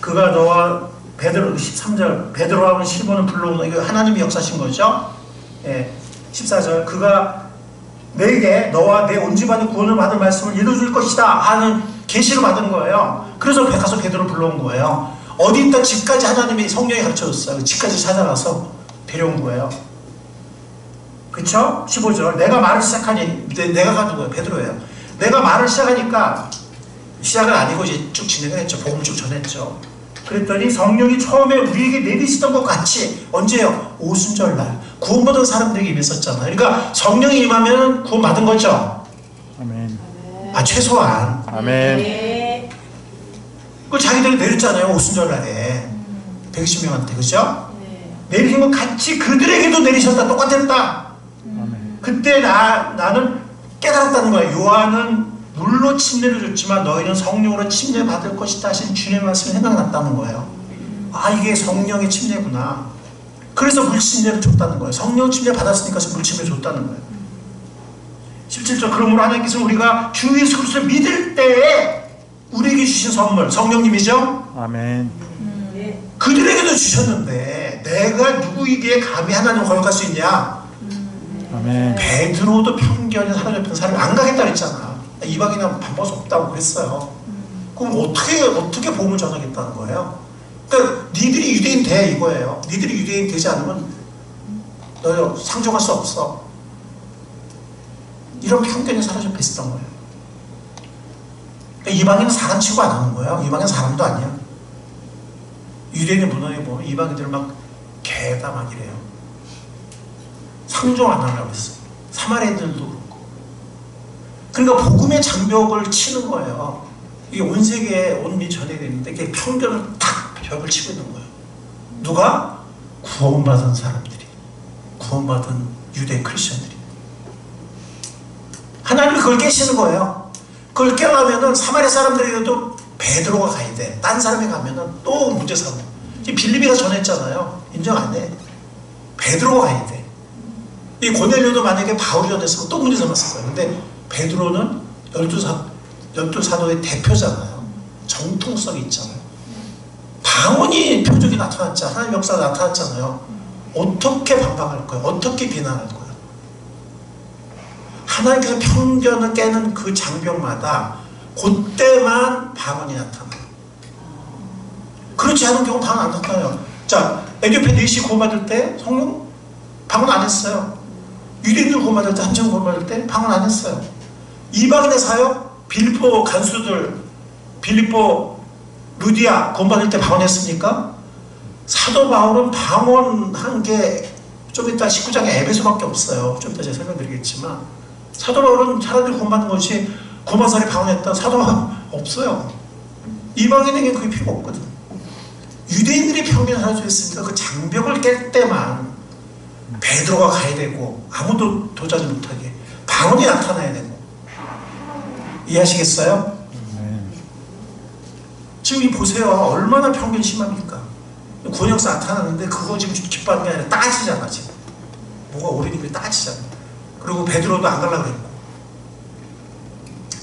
Speaker 1: 그가 너와 베드로 13절 베드로하고 시몬을 불러오는 이거 하나님이 역사하신 거죠. 예, 14절 그가 너에게 너와 내 온 집안이 구원을 받을 말씀을 이루어줄 것이다 하는 계시를 받은 거예요. 그래서 가서 베드로를 불러온 거예요. 어디 있다 집까지 하나님이 성령이 가르쳐줬어요. 집까지 찾아가서 데려온 거예요. 그쵸? 15절 내가 말을 시작하니 내가 누구예요? 베드로예요. 내가 말을 시작하니까 시작은 아니고 이제 쭉 진행을 했죠. 복음 쭉 전했죠. 그랬더니 성령이 처음에 우리에게 내리시던 것 같이 언제요? 오순절날 구원받은 사람들에게 임했었잖아요. 그러니까 성령이 임하면 구원받은 거죠.
Speaker 2: 아멘.
Speaker 1: 아 최소한.
Speaker 2: 아멘.
Speaker 1: 그걸 자기들이 내렸잖아요. 오순절날에 120명한테 그죠?
Speaker 3: 네.
Speaker 1: 내리신 것 같이 그들에게도 내리셨다. 똑같았다.
Speaker 2: 아멘.
Speaker 1: 그때 나는 깨달았다는 거예요. 요한은 물로 침례를 줬지만 너희는 성령으로 침례 받을 것이다 하신 주님의 말씀이 생각났다는 거예요. 아 이게 성령의 침례구나. 그래서 물침례를 줬다는 거예요. 성령 침례 받았으니까 물침례 줬다는 거예요. 17절 그러므로 하나님께서 우리가 주 예수 그리스도를 믿을 때에 우리에게 주신 선물 성령님이죠.
Speaker 2: 아멘.
Speaker 3: 네.
Speaker 1: 그들에게도 주셨는데 왜 내가 누구에게 감히 하나님을 거역할 수 있냐?
Speaker 2: 아멘.
Speaker 1: 베드로도 편견에 사로잡힌 사람이 안 가겠다 그랬잖아. 이방인은 반볼 수 없다고 그랬어요. 그럼 어떻게 복음을 전하겠다는 거예요? 그러니까 니들이 유대인 돼 이거예요. 니들이 유대인 되지 않으면 너 상종할 수 없어. 이런 편견에 사로잡혀 있었던 거예요. 그러니까 이방인은 사람 취급 안 하는 거예요. 이방인은 사람도 아니야. 유대인의 문화에 보면 이방인들 막 개다 막 이래요. 상종 안 하려고 했어요. 사마리아인들도 그렇고. 그러니까 복음의 장벽을 치는 거예요. 이게 온 세계에 온 전해야 되는데 이게 편견을 탁 벽을 치고 있는 거예요. 누가? 구원받은 사람들이, 구원받은 유대 크리스천들이. 하나님이 그걸 깨시는 거예요. 그걸 깨려면은 사마리아 사람들에게도 베드로가 가야 돼. 딴 사람이 가면은 또 문제 삼고. 빌립이가 전했잖아요. 인정 안 해. 베드로가 가야 돼. 이 고넬료도 만약에 바울이 전했으면 또 문제 삼았을 거예요. 근데 베드로는 열두 사도의 대표잖아요. 정통성이 있잖아요. 방언이 표적이 나타났잖아요. 하나님의 역사가 나타났잖아요. 어떻게 반박할 거예요? 어떻게 비난할 거예요? 하나님께서 편견을 깨는 그 장벽마다 그때만 방언이 나타나요. 그렇지 않은 경우는 방언 안 나타나요. 자, 에디오피아 넷이 구원받을 때 성령 방언 안 했어요. 유대인들 구원받을 때, 한정 구원받을 때 방언 안 했어요. 이방인의 사역, 빌립보 간수들, 빌립보 루디아 구원받을 때 방언했습니까? 사도 바울은 방언한 게 좀 이따 19장에 에베소밖에 없어요. 좀 이따 제가 설명드리겠지만 사도 바울은 사람들이 구원받는 것이 구원받은 사람이 방언했다. 사도 바울은 없어요. 이방인에게는 그게 필요가 없거든. 유대인들이 편견을 하나 줬으니까 그 장벽을 깰 때만 베드로가 가야 되고 아무도 도전하지 못하게 방언이 나타나야 되고. 이해하시겠어요? 지금 이 보세요. 얼마나 편견이 심합니까? 구원 역사 나타났는데 그거 지금 기뻐하는 게 아니라 따지잖아. 지금 뭐가 옳으니까 따지잖아. 그리고 베드로도 안 가려고 그랬고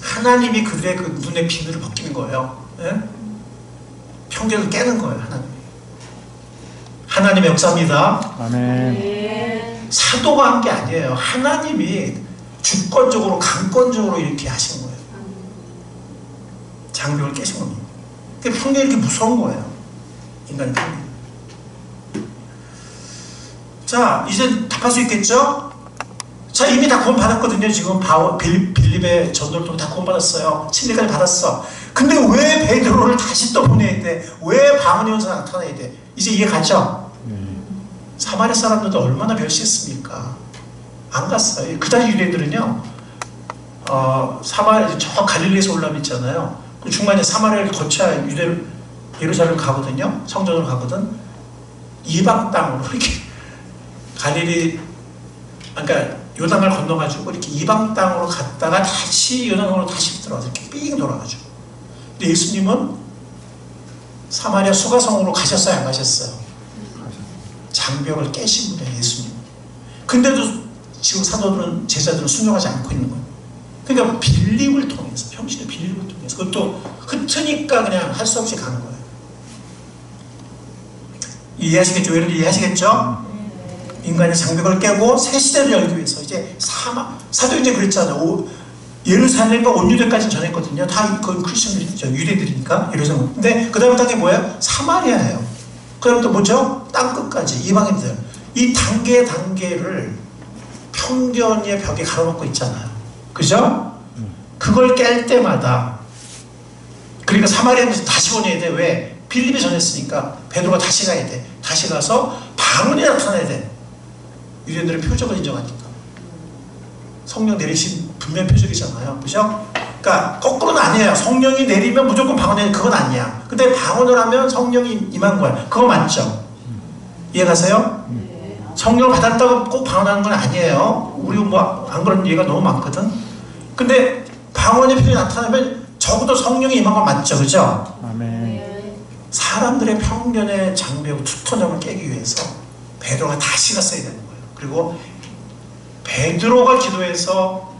Speaker 1: 하나님이 그들의 그 눈의 비늘을 벗기는 거예요. 예? 편견을 깨는 거예요. 하나님의 역사입니다.
Speaker 2: 아멘.
Speaker 1: 사도가 한 게 아니에요. 하나님이 주권적으로 강권적으로 이렇게 하신 거예요. 장벽을 깨신 겁니다. 그러니까 편견이 이렇게 무서운 거예요. 인간의 편견. 자, 이제 답할 수 있겠죠? 자, 이미 다 구원 받았거든요. 지금 빌립의 전도를 통해 다 구원 받았어요. 침례까지 받았어. 근데 왜 베드로를 다시 또 보내야 돼? 왜 방언의 현상 나타나야 돼? 이제 이해 갔죠? 사마리아 사람들도 얼마나 멸시했습니까? 안 갔어요. 그 당시 유대인들은요, 사마리아 저 갈릴리에서 올라오면 있잖아요. 그 중간에 사마리아를 거쳐야 예루살렘 가거든요. 성전으로 가거든. 이방 땅으로 이렇게 갈릴리, 그러니까 요단을 건너가지고 이렇게 이방 땅으로 갔다가 다시 요단으로 다시 들어가서 이렇게 삥 돌아가지고. 근데 예수님은 사마리아 수가성으로 가셨어요, 안 가셨어요? 장벽을 깨신 분이에요, 예수님. 근데도 지금 사도들은, 제자들은 순종하지 않고 있는 거예요. 그러니까 빌립을 통해서, 평신의 빌립을 통해서, 그것도 흩으니까 그냥 할 수 없이 가는 거예요. 이해하시겠죠? 여러분 이해하시겠죠? 인간의 장벽을 깨고 새 시대를 열기 위해서 이제 사도행전 그랬잖아요. 예루살렘과 온 유대까지 전했거든요. 다 그건 크리스천들이죠. 유대들이니까 예루살렘. 근데 그 다음 땅이 뭐예요? 사마리아예요. 그 다음 또 뭐죠? 땅 끝까지 이방인들. 이 단계를 편견의 벽에 가로막고 있잖아요. 그죠? 그걸 깰 때마다, 그러니까 사마리아에서 다시 보내야 돼. 왜? 빌립이 전했으니까 베드로가 다시 가야 돼. 다시 가서 방언이 나타나야 돼. 유대인들의 표적을 인정하니까. 성령 내리신 분명 표적이잖아요. 그죠? 그러니까 거꾸로는 아니에요. 성령이 내리면 무조건 방언이, 그건 아니야. 근데 방언을 하면 성령이 임한 거야. 그거 맞죠? 이해가세요? 성령을 받았다고 꼭 방언하는 건 아니에요. 우리 뭐 안 그런 예가 너무 많거든. 근데 방언의 표현이 나타나면 적어도 성령이 임한 건 맞죠? 그죠?
Speaker 2: 아멘.
Speaker 1: 사람들의 편견의 장벽, 투터점을 깨기 위해서 베드로가 다시 갔어야 되는 거예요. 그리고 베드로가 기도해서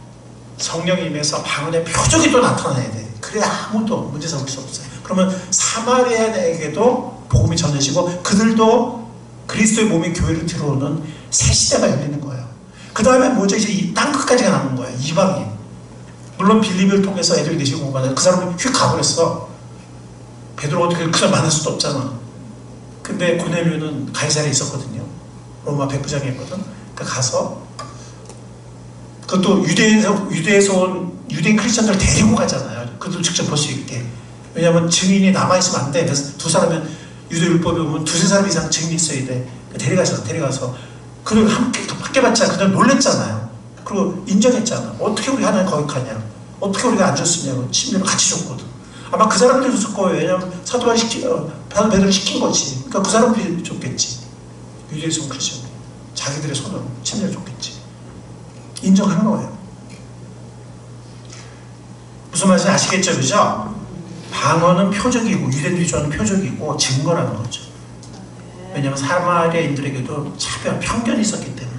Speaker 1: 성령이 임해서 방언의 표적이 또 나타나야 돼. 그래야 아무도 문제 삼을 수 없어요. 그러면 사마리아에게도 복음이 전해지고 그들도 그리스도의 몸인 교회로 들어오는 새 시대가 열리는 거예요. 그 다음에 뭐죠? 이제 이 땅끝까지가 남은 거예요. 이방인. 물론 빌립을 통해서 애들이 내시고 공부하는데 그 사람은 휙 가버렸어. 베드로가 어떻게 그 사람 만날 수도 없잖아. 근데 고넬료는 가이사랴에 있었거든요. 로마 백부장이었거든. 그러니까 가서 그것도 유대에서 온 유대인 크리스천들을 데리고 가잖아요. 그들도 직접 볼 수 있게. 왜냐하면 증인이 남아있으면 안 돼. 그래서 두 사람은 유대율법에 보면 두세 사람 이상 증인이 있어야 돼. 데려가서 그들 함께 받자. 그들 놀랬잖아요. 그리고 인정했잖아. 어떻게 우리 하나님 거기 가냐. 어떻게 우리가 안 줬으냐고. 침례를 같이 줬거든. 아마 그 사람들이 줬을 거예요. 왜냐하면 사도 베드로를 시킨 거지. 그러니까 그 사람들이 줬겠지. 유대에서 온 크리스천. 자기들의 손으로 침례를 줬겠지. 인정하는 거예요. 무슨 말인지 아시겠죠? 그죠? 방언은 표적이고 유대인들이 좋아하는 표적이고 증거라는 거죠. 왜냐하면 사마리아인들에게도 차별, 편견이 있었기 때문에.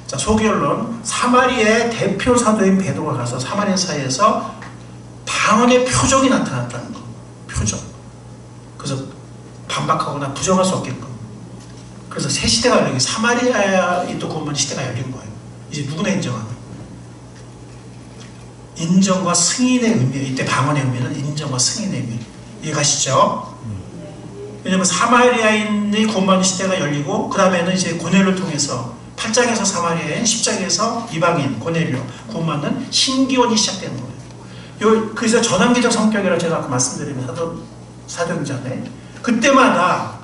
Speaker 1: 자, 소결론. 사마리아의 대표 사도인 베드로가 가서 사마리아 사이에서 방언의 표적이 나타났다는 거. 표적. 그래서 반박하거나 부정할 수 없게끔. 그래서 새 시대가 열리고 사마리아에 또 구원받는 시대가 열린 거예요. 이제 누구나 인정하는. 인정과 승인의 의미. 이때 방언의 의미는 인정과 승인의 의미. 이해가시죠? 왜냐하면 사마리아인의 구원받는 시대가 열리고 그 다음에는 이제 고넬료를 통해서 8장에서 사마리아인, 10장에서 이방인, 고넬료 구원받는 신기원이 시작되는 거예요. 그래서 전환기적 성격이라고 제가 아까 말씀드린 사도행전에 그때마다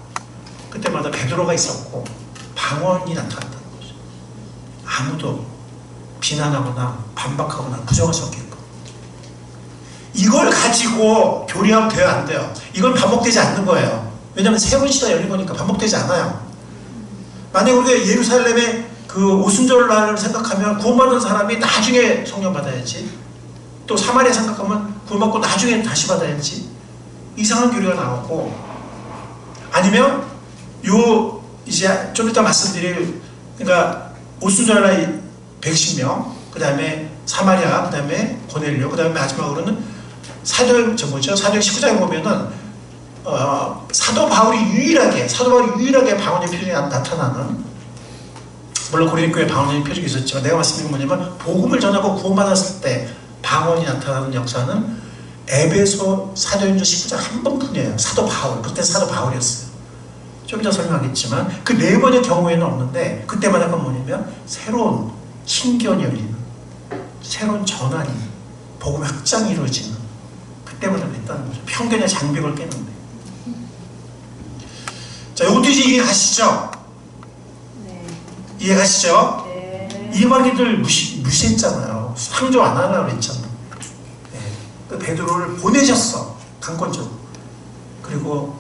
Speaker 1: 베드로가 있었고 방언이 나타났다는 거죠. 아무도 비난하거나 반박하거나 부정할 수 없게끔. 이걸 가지고 교리하면 돼요, 안 돼요? 이건 반복되지 않는 거예요. 왜냐하면 새로운 시대가 열린 거니까 반복되지 않아요. 만약에 우리가 예루살렘의 그 오순절날을 생각하면 구원받은 사람이 나중에 성령 받아야지. 또 사마리아 생각하면 구원받고 나중에 다시 받아야지. 이상한 교리가 나오고, 아니면 이제 좀 이따 말씀드릴, 그러니까 오순절날 110명, 그 다음에 사마리아, 그 다음에 고넬료, 그 다음에 마지막으로는 사도행 19장에 보면은 사도 바울이 유일하게 방언의 표적이 나타나는, 물론 고린도 교회 방언의 표적이 있었지만 내가 말씀드린 건 뭐냐면 복음을 전하고 구원받았을 때 방언이 나타나는 역사는 에베소 사도행전 19장 한 번뿐이에요. 사도 바울, 그때 사도 바울이었어요. 좀 이따 설명하겠지만 그 네 번의 경우에는 없는데 그때마다 그건 뭐냐면 새로운 신기원이 열리는, 새로운 전환이, 복음의 확장이 이루어지는, 그때마다 됐다는 거죠. 편견의 장벽을 깨는데. 자, 이것도 이제 이해가시죠?
Speaker 3: 네.
Speaker 1: 이해가시죠?
Speaker 3: 네.
Speaker 1: 이방인들 무시했잖아요. 상조 안 하려고 그랬잖아요. 네. 그 베드로를 보내셨어. 강권적으로. 그리고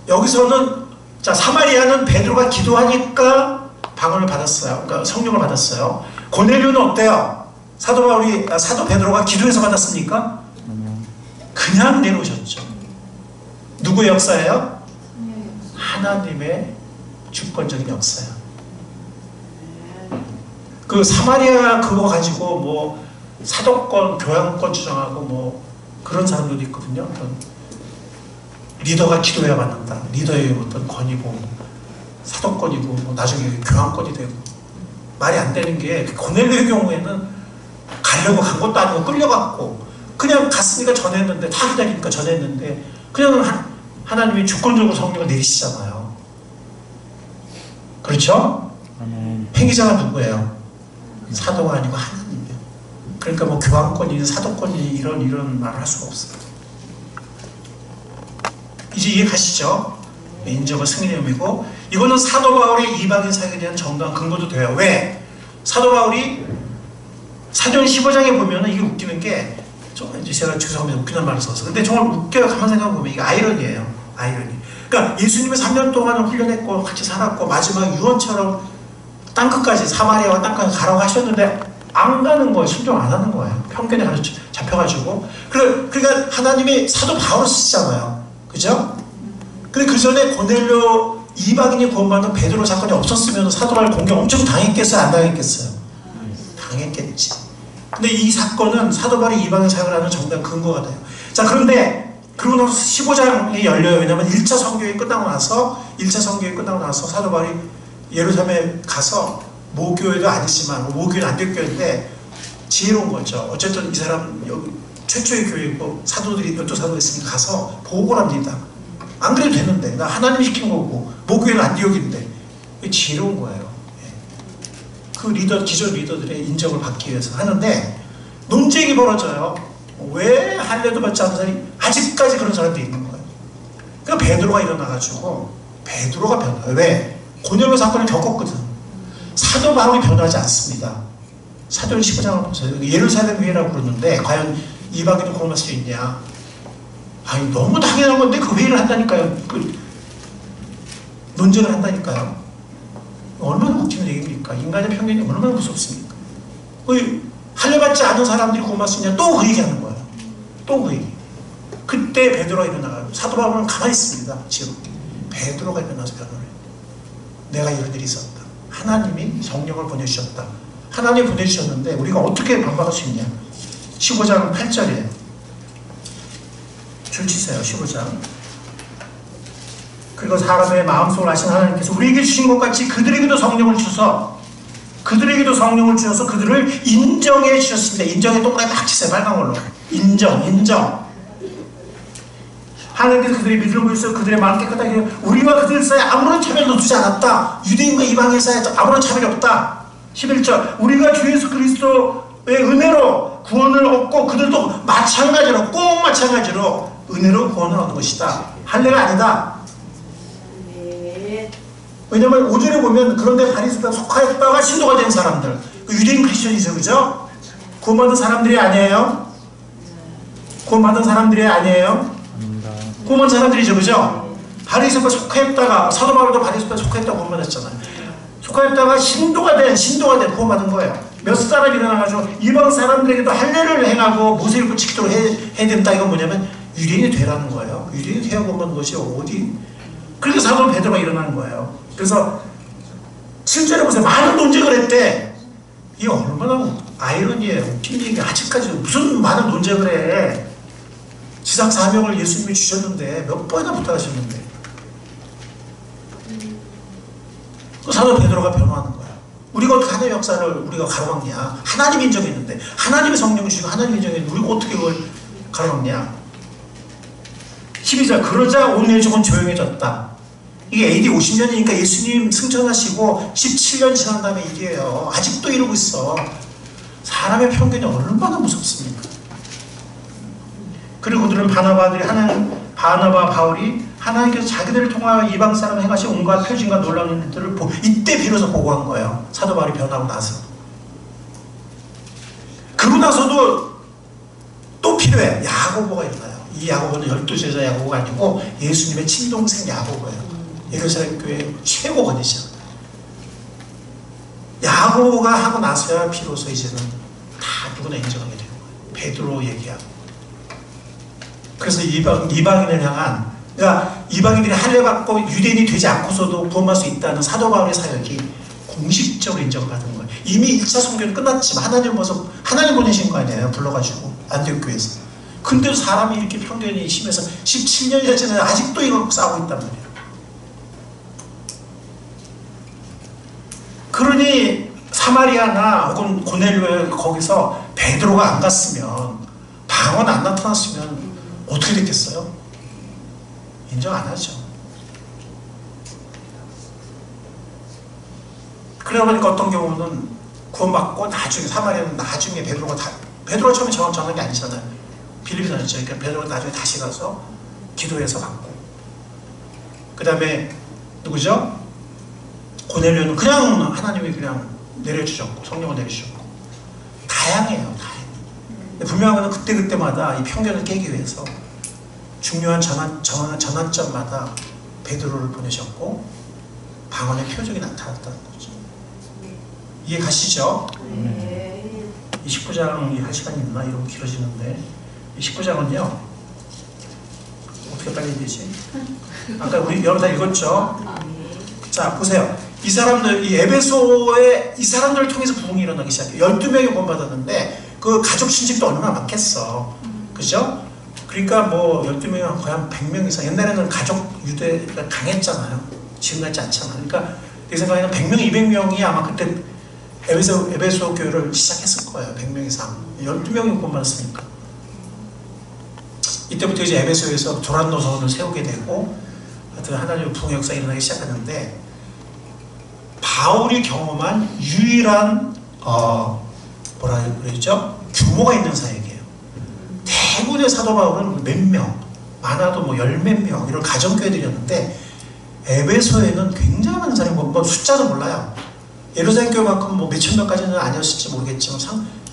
Speaker 1: 여기서는 자, 사마리아는 베드로가 기도하니까 방언을 받았어요. 그러니까 성령을 받았어요. 고넬료는 어때요? 사도 베드로가 기도해서 받았습니까? 그냥 내려오셨죠. 누구의 역사예요? 하나님의 주권적인 역사예요. 그 사마리아 그거 가지고 뭐 사도권, 교양권 주장하고 뭐 그런 사람들도 있거든요. 어떤 리더가 기도해야 받는다. 리더의 어떤 권위고 사도권이고 뭐 나중에 교황권이 되고 말이 안 되는 게 고넬료의 경우에는 가려고 간 것도 아니고 끌려갔고 그냥 갔으니까 전했는데 다 기다리니까 전했는데 그냥 하나님이 주권적으로 성령을 내리시잖아요. 그렇죠?
Speaker 2: 아멘.
Speaker 1: 팽기자가 누구예요? 사도가 아니고 하나님이에요. 그러니까 뭐 교황권이니 사도권이니 이런 말을 할 수가 없어요. 이제 이해가시죠? 인정과 승인의 의미고, 이거는 사도 바울의 이방인 사역에 대한 정당한 근거도 돼요. 왜? 사도 바울이 사도행 15장에 보면은 이게 웃기는 게, 이제 제가 죄송합니다. 웃기는 말을 써서. 근데 정말 웃겨요. 가만 생각해보면 이게 아이러니예요. 아이러니. 그러니까 예수님이 3년 동안 훈련했고 같이 살았고 마지막 유언처럼 땅끝까지 사마리아와 땅끝까지 가라고 하셨는데 안 가는 거예요. 순종 안 하는 거예요. 편견에 잡혀가지고. 그러니까 하나님이 사도 바울을 쓰시잖아요. 그죠? 근데 그 전에 고넬료 이방인이 구원받는 베드로 사건이 없었으면 사도 바울 공격 엄청 당했겠어요? 안 당했겠어요? 당했겠지. 근데 이 사건은 사도 바울이 이방인 사역을 하는 정당 근거가 돼요. 자, 그런데 그러고 나서 15장이 열려요. 왜냐면 1차 성경이 끝나고 나서 사도 바울이 예루살렘에 가서 모교회도 아니지만 모교회는 안디옥교회인데 지혜로운 거죠. 어쨌든 이 사람 여기 최초의 교회고 사도들이 몇도 사도가 있으니까 가서 보고를 합니다. 안 그래도 되는데 나 하나님이 시킨 거고 모교회는 안디옥인데 지혜로운 거예요. 그 리더, 기존 리더들의 인정을 받기 위해서 하는데 논쟁이 벌어져요. 왜 할례도 받지 않는 사람이 아직까지 그런 사람들이 있는 거예요. 그러니까 베드로가 일어나가지고 베드로가 변화해요. 왜? 고넬료 사건을 겪었거든. 사도 바울이 변하지 않습니다. 사도행 15장을 보세요. 예루살렘 회의라고 그러는데 과연 이방인은 구원할 수 있냐? 아니 너무 당연한 건데 그 회의를 한다니까요. 그 논쟁을 한다니까요. 얼마나 웃기는 얘기입니까? 인간의 편견이 얼마나 무섭습니까? 할례 받지 않은 사람들이 구원할 수 있냐? 또 그 얘기하는 거예요. 또 그 얘기. 그때 베드로가 일어나요. 사도 바울은 가만히 있습니다. 지금 베드로가 일어나서 변호를 해요. 내가 이런 일이 있었다. 하나님이 성령을 보내주셨다. 하나님이 보내주셨는데 우리가 어떻게 반박할 수 있냐? 15장 8절이에요. 줄 치세요. 15장. 그리고 사람의 마음속을 아신 하나님께서 우리에게 주신 것 같이 그들에게도 성령을 주셔서 그들을 인정해 주셨습니다. 인정에 동그라미 막 치세요. 빨간 걸로. 인정. 하나님께서 그들의 믿음을 보여서 그들의 마음 깨끗하게 우리와 그들 사이에 아무런 차별도 두지 않았다. 유대인과 이방인 사이에 아무런 차별이 없다. 11절 우리가 주 예수 그리스도의 은혜로 구원을 얻고 그들도 꼭 마찬가지로 은혜로 구원을 얻는 것이다. 할례가 아니다. 왜냐면 5절에 보면 그런데 바리새파 속하였다가 신도가 된 사람들 그 유대인 크리스천이죠. 그죠? 구원받은 사람들이 아니에요? 구원받은 사람들이죠. 그죠? 바리새파 속하였다가 사도 바울도 바리새파 속하였다고 구원받았잖아요. 속하였다가 신도가 된 구원받은 거예요. 몇 사람이 일어나가지고 이방 사람들에게도 할례를 행하고 모세율법 지키도록 해야 된다. 이건 뭐냐면 유대인이 되라는 거예요. 유대인이 되어 구원받는 것이 어디. 그래서 사도 베드로가 일어나는 거예요. 그래서 7절에 보세요. 많은 논쟁을 했대. 이게 얼마나 아이러니예요. 웃긴 얘기. 아직까지 무슨 많은 논쟁을 해. 지상 사명을 예수님이 주셨는데 몇 번이나 부탁하셨는데 그 사도 베드로가 변호하는 거야. 우리가 어떻게 하나님의 역사를 우리가 가로막냐. 하나님이 인정했는데 하나님의 성령을 주시고 하나님이 인정했는데 우리가 어떻게 그걸 가로막냐. 12절 그러자 온 예족은 조용해졌다. 이게 AD 50년이니까 예수님 승천하시고 17년 지난 다음에 일이에요. 아직도 이러고 있어. 사람의 편견이 얼마나 무섭습니까? 그리고 그들은 바나바 바울이 하나님께서 자기들을 통하여 이방 사람을 행하신 온갖 표징과 놀라운 일들을 이때 비로소 보고한 거예요. 사도 바울이 변하고 나서. 그러고 나서도 또 필요해. 야고보가 일어나요. 이 야고보는 12제자 야고보가 아니고 예수님의 친동생 야고보예요. 예루살렘 교회의 최고 권위자. 야고보가 하고 나서야 비로소 이제는 다 누구나 인정하게 되는 거예요. 베드로 얘기하고. 그래서 이방인을 향한, 그러니까 이방인들이 할례받고 유대인이 되지 않고서도 구원할 수 있다는 사도 바울의 사역이 공식적으로 인정받은 거예요. 이미 1차 선교는 끝났지만 하나님 보내신 거 아니에요. 불러가지고 안디옥 교회에서. 근데도 사람이 이렇게 편견이 심해서 17년이 지나서 아직도 이걸 갖고 싸우고 있단 말이에요. 그러니 사마리아나 혹은 고넬료에 거기서 베드로가 안 갔으면, 방언 안 나타났으면 어떻게 됐겠어요? 인정 안 하죠. 그러다 보니까 어떤 경우는 구원받고 나중에 사마리아는 나중에 베드로가 처음에 전한 게 아니잖아요. 빌립이 전했죠. 그러니까 베드로가 나중에 다시 가서 기도해서 받고, 그 다음에 누구죠? 고넬료는 그냥 하나님이 그냥 내려주셨고 성령을 내려주셨고, 다양해요. 분명한 건 그때마다 이 편견을 깨기 위해서 중요한 전환점마다 베드로를 보내셨고 방언의 표적이 나타났다는 거죠. 이해 가시죠? 29장이 할 시간이 있나? 이러면 길어지는데 29장은요 어떻게 빨리 되지? 아까 우리 여러분 다 읽었죠? 자 보세요. 이 사람들, 이 에베소에 이 사람들을 통해서 부흥이 일어나기 시작해요. 12명이 구원받았는데 그 가족 친직도 얼마나 많겠어. 그죠? 그러니까 뭐 12명이 거의 한 100명 이상. 옛날에는 가족 유대가 강했잖아요. 지금 같지 않잖아요. 그러니까 내 생각에는 100명, 200명이 아마 그때 에베소 교회를 시작했을 거예요. 100명 이상. 12명이 뽑았으니까. 이때부터 이제 에베소에서 도란 노선을 세우게 되고 하여튼 하나님의 부흥 역사가 일어나기 시작하는데, 바울이 경험한 유일한 뭐라 그러죠? 규모가 있는 사역이에요. 대부분의 사도 바울은 몇 명, 많아도 뭐 열 몇 명 이런 가정교회들이었는데, 에베소에는 굉장히 많은 사람이 뭐 숫자도 몰라요. 예루살렘 교회만큼 뭐 몇천 명까지는 아니었을지 모르겠지만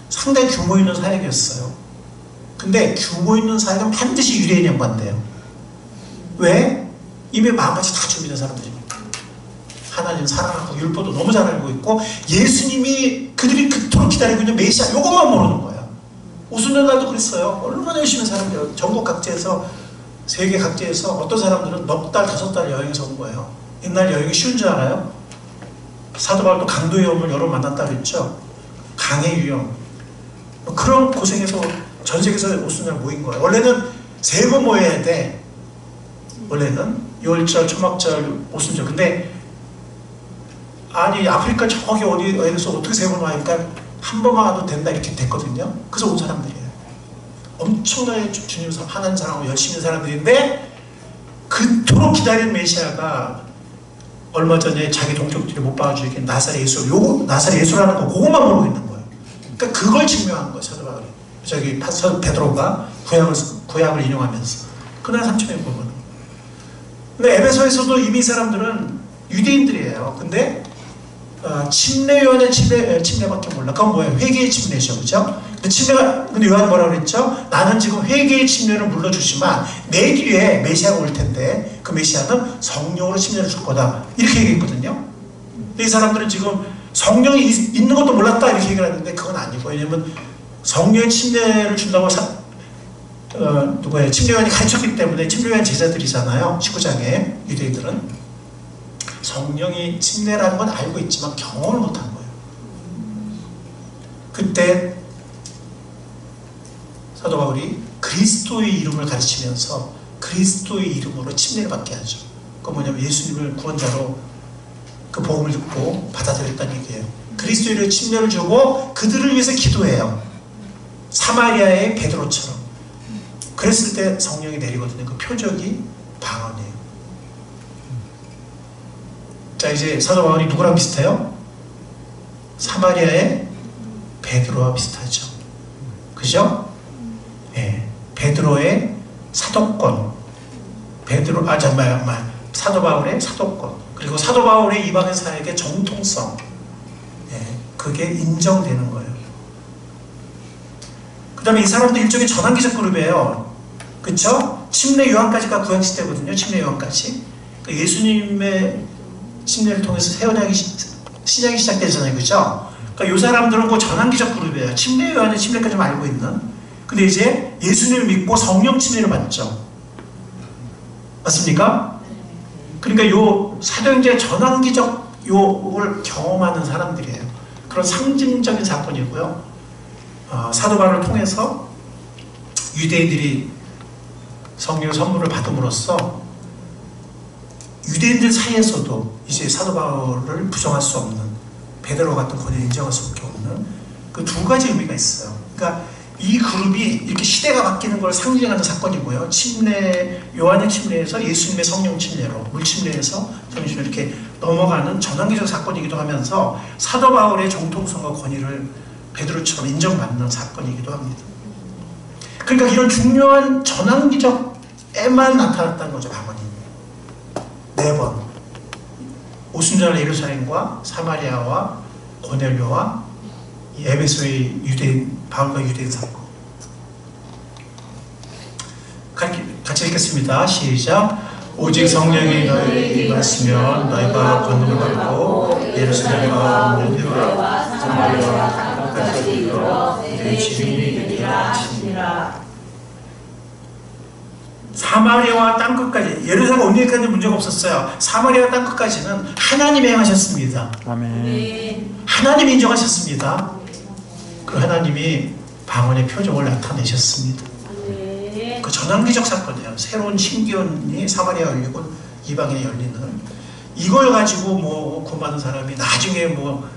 Speaker 1: 상당히 규모 있는 사역이었어요. 근데 규모 있는 사역은 반드시 유대인 양반돼요. 왜? 이미 마음같이 다 준비된 사람들이니까. 하나님 사랑하고 율법도 너무 잘 알고 있고, 예수님이 그들이 그토록 기다리고 있는 메시아 요것만 모르는 거예요. 오순절날도 그랬어요. 얼마나 열심히 사람들 전국 각지에서, 세계 각지에서 어떤 사람들은 넉 달, 5달 여행해서 온 거예요. 옛날 여행이 쉬운 줄 알아요? 사도 바울도 강도의 위험을 여러 번 만났다 그랬죠. 강의 위험. 그런 고생해서 전 세계에서 오순절 모인 거예요. 원래는 3번 모여야 돼. 원래는 6월절, 초막절, 오순절. 근데 아니 아프리카 저기 어디에서 어떻게 3번 와니까 한 번만 와도 된다 이렇게 됐거든요. 그래서 온 사람들이에요. 엄청나게 주님 하나님 사랑하고 열심히 있는 사람들인데, 그토록 기다린 메시아가 얼마 전에 자기 동족들이 못 봐가지고 이렇게 나사렛 예수, 나사렛 예수라는 거 그것만 모르고 있는 거예요. 그러니까 그걸 증명한 거예요, 사도 바울이. 저기 베드로가 구약을 인용하면서. 그날 3천명이 보면. 근데 에베소에서도 이미 이 사람들은 유대인들이에요. 근데 침례 요한의 침례밖에 몰라. 그건 뭐예요? 회개의 침례죠, 그죠? 근데 요한이 뭐라고 그랬죠? 나는 지금 회개의 침례를 물러주시만 내 뒤에 메시아가 올 텐데 그 메시아는 성령으로 침례를 줄 거다, 이렇게 얘기했거든요. 근데 이 사람들은 지금 성령이 있는 것도 몰랐다 이렇게 얘기를 하는데 그건 아니고, 왜냐면 성령의 침례를 준다고 침례 요한이 가르쳤기 때문에. 침례 요한 제자들이잖아요, 19장에. 유대인들은 성령이 침례라는 건 알고 있지만 경험을 못한 거예요. 그때 사도 바울이 그리스도의 이름을 가르치면서 그리스도의 이름으로 침례를 받게 하죠. 그건 뭐냐면 예수님을 구원자로 그 복음을 듣고 받아들였다는 얘기예요. 그리스도의 이름으로 침례를 주고 그들을 위해서 기도해요. 사마리아의 베드로처럼. 그랬을 때 성령이 내리거든요. 그 표적이 방언이에요. 자, 이제 사도 바울이 누구랑 비슷해요? 사마리아의 베드로와 비슷하죠. 그죠? 예. 베드로의 사도권. 사도 바울의 사도권. 그리고 사도 바울의 이방인 사역의 정통성. 예. 그게 인정되는 거예요. 그 다음에 이 사람도 일종의 전환기적 그룹이에요. 그쵸? 침례 요한까지가 구약시대거든요. 침례 요한까지. 그러니까 예수님의 침례를 통해서 세원하기 시작이 시작되잖아요, 그죠? 그러니까 이 사람들은 그 전환기적 그룹이에요. 침례 요한의 침례까지 알고 있는. 근데 이제 예수님을 믿고 성령 침례를 받죠. 맞습니까? 그러니까 요 사도행전의 전환기적 요를 경험하는 사람들이에요. 그런 상징적인 사건이고요. 사도 바울을 통해서 유대인들이 성령 선물을 받음으로써 유대인들 사이에서도 이제 사도 바울을 부정할 수 없는, 베드로 같은 권위를 인정할 수밖에 없는 그 두 가지 의미가 있어요. 그러니까 이 그룹이 이렇게 시대가 바뀌는 걸 상징하는 사건이고요. 침례, 요한의 침례에서 예수님의 성령 침례로, 물 침례에서 성령 침례로 이렇게 넘어가는 전환기적 사건이기도 하면서 사도 바울의 정통성과 권위를 베드로처럼 인정받는 사건이기도 합니다. 그러니까 이런 중요한 전환기적에만 나타났다는 거죠, 방언이. 4번. 오순절 예루살렘과 사마리아와 고넬료와 에베소의 유대인, 바울과 유대인 사건. 같이 읽겠습니다. 시작. 오직 성령이 너희에게 임하시면 너희가 권능을 받고 예루살렘과 고넬료와 사마리아와 땅끝까지 이르러 내 주인이 되리라 하시니라. 사마리아와 땅끝까지, 예루살렘 온전까지 문제가 없었어요. 사마리아 땅끝까지는 하나님이 행하셨습니다.
Speaker 2: 아멘.
Speaker 1: 하나님이 인정하셨습니다. 그 하나님이 방언의 표적을 나타내셨습니다. 그 그 전환기적 사건이에요. 새로운 신기원이 사마리아 열리고 이방에 열리는, 이걸 가지고 뭐 구원받은 사람이 나중에 뭐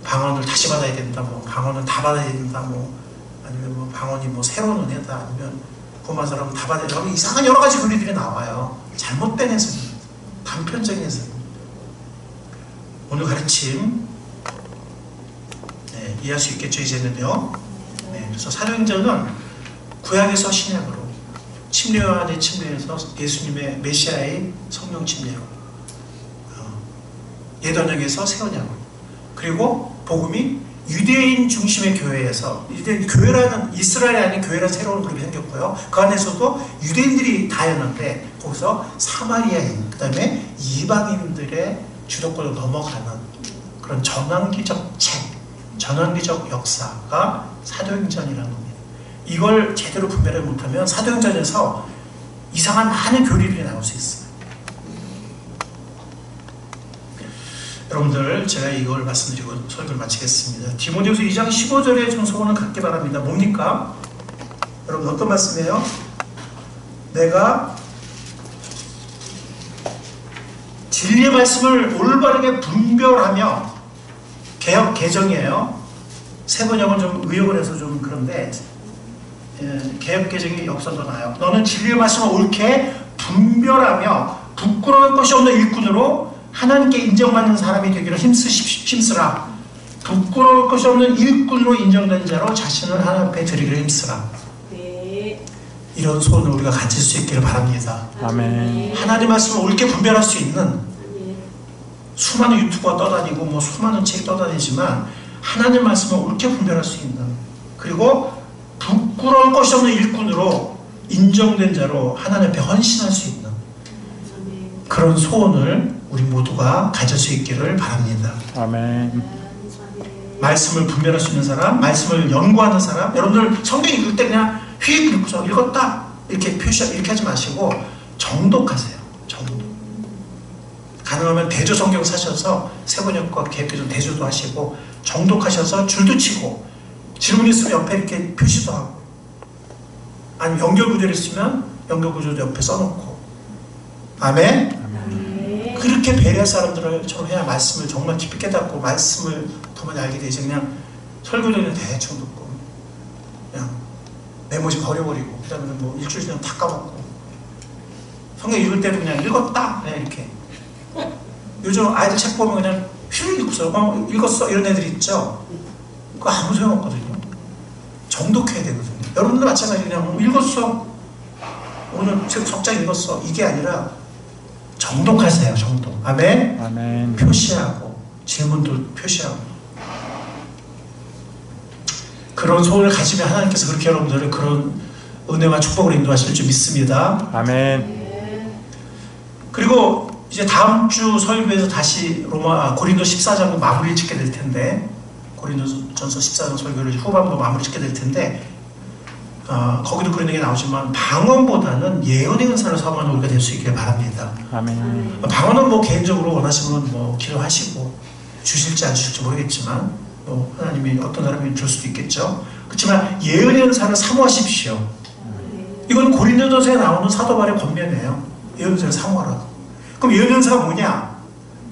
Speaker 1: 방언을 다시 받아야 된다, 뭐 방언은 다 받아야 된다, 뭐 아니면 뭐 방언이 뭐 새로운 은혜다, 아니면 구원받은 사람은 다 받아야 된다, 이상한 여러 가지 논리들이 나와요. 잘못된 해석입니다. 단편적인 해석입니다. 오늘 가르침 이해할 수 있겠죠, 이제는요. 그래서 사도행전은 구약에서 신약으로, 침례와 대침례에서 예수님의 메시아의 성령 침례로, 옛 언약에서 새 언약으로, 그리고 복음이 유대인 중심의 교회에서, 유대인 교회라는, 이스라엘이 아닌 교회라는 새로운 그룹이 생겼고요. 그 안에서도 유대인들이 다였는데 거기서 사마리아인, 그 다음에 이방인들의 주도권으로 넘어가는 그런 전환기적 책, 전환기적 역사가 사도행전이라는 겁니다. 이걸 제대로 분별을 못하면 사도행전에서 이상한 많은 교리들이 나올 수 있어요. 여러분들, 제가 이걸 말씀드리고 설교를 마치겠습니다. 디모데후서 2장 15절의 정서원을 갖기 바랍니다. 뭡니까? 여러분, 어떤 말씀이에요? 내가 진리의 말씀을 올바르게 분별하며, 개역 개정이에요. 새 번역은 좀 의역을 해서 좀 그런데, 개역 개정이 역선도 나요. 너는 진리의 말씀을 옳게 분별하며 부끄러울 것이 없는 일꾼으로 하나님께 인정받는 사람이 되기를 힘쓰라. 부끄러울 것이 없는 일꾼으로 인정된 자로 자신을 하나님 앞에 드리기를 힘쓰라.
Speaker 2: 네.
Speaker 1: 이런 소원을 우리가 가질 수 있기를 바랍니다.
Speaker 2: 아멘.
Speaker 1: 하나님 말씀을 옳게 분별할 수 있는, 수많은 유튜버가 떠다니고 뭐 수많은 책이 떠다니지만 하나님 말씀을 옳게 분별할 수 있는, 그리고 부끄러울 것이 없는 일꾼으로 인정된 자로 하나님 앞에 헌신할 수 있는 그런 소원을 우리 모두가 가질 수 있기를 바랍니다.
Speaker 2: 아멘.
Speaker 1: 말씀을 분별할 수 있는 사람, 말씀을 연구하는 사람, 여러분들 성경 읽을 때 그냥 휙 읽고서 읽었다 이렇게 이렇게 하지 마시고 정독하세요. 정독. 가능하면 대조 성경 사셔서 세번역과 개혁개정 대조도 하시고, 정독하셔서 줄도 치고, 질문 있으면 옆에 이렇게 표시도 하고, 아니면 연결구조를 있으면 연결구조도 옆에 써놓고. 아멘? 그렇게 배려할 사람들처럼 해야 말씀을 정말 깊이 깨닫고 말씀을 더 많이 알게 되지. 그냥 설교전에 대충 듣고 그냥 메모지 버려버리고, 그 다음에 뭐 일주일 지나면 다 까먹고, 성경 읽을 때도 그냥 읽었다 그냥 이렇게. 요즘 아이들 책 보면 그냥 휘 읽고서 읽었어 이런 애들 있죠. 그거 아무 소용없거든요. 정독해야 되거든요. 여러분들 마찬가지. 그냥 읽었어, 오늘 석장 읽었어, 이게 아니라 정독하세요. 정독. 아멘?
Speaker 2: 아멘.
Speaker 1: 표시하고, 질문도 표시하고. 그런 소원을 가지면 하나님께서 그렇게 여러분들을 그런 은혜와 축복을 인도하실 줄 믿습니다.
Speaker 2: 아멘.
Speaker 1: 그리고 이제 다음 주 설교에서 다시 고린도 14장도 마무리 짓게 될 텐데, 고린도전서 14장 설교를 후반부 마무리 짓게 될 텐데, 거기도 그런 얘기 나오지만 방언보다는 예언의 은사를 사모하는 우리가 될 수 있기를 바랍니다.
Speaker 2: 아멘.
Speaker 1: 방언은 뭐 개인적으로 원하시면 뭐 기도하시고, 주실지 안 주실지 모르겠지만 뭐 하나님이 어떤 사람이 줄 수도 있겠죠. 그렇지만 예언의 은사를 사모하십시오. 이건 고린도전서에 나오는 사도 바울의 권면이에요. 예언의 은사를 사모하라고. 그럼 예언의 은사가 뭐냐?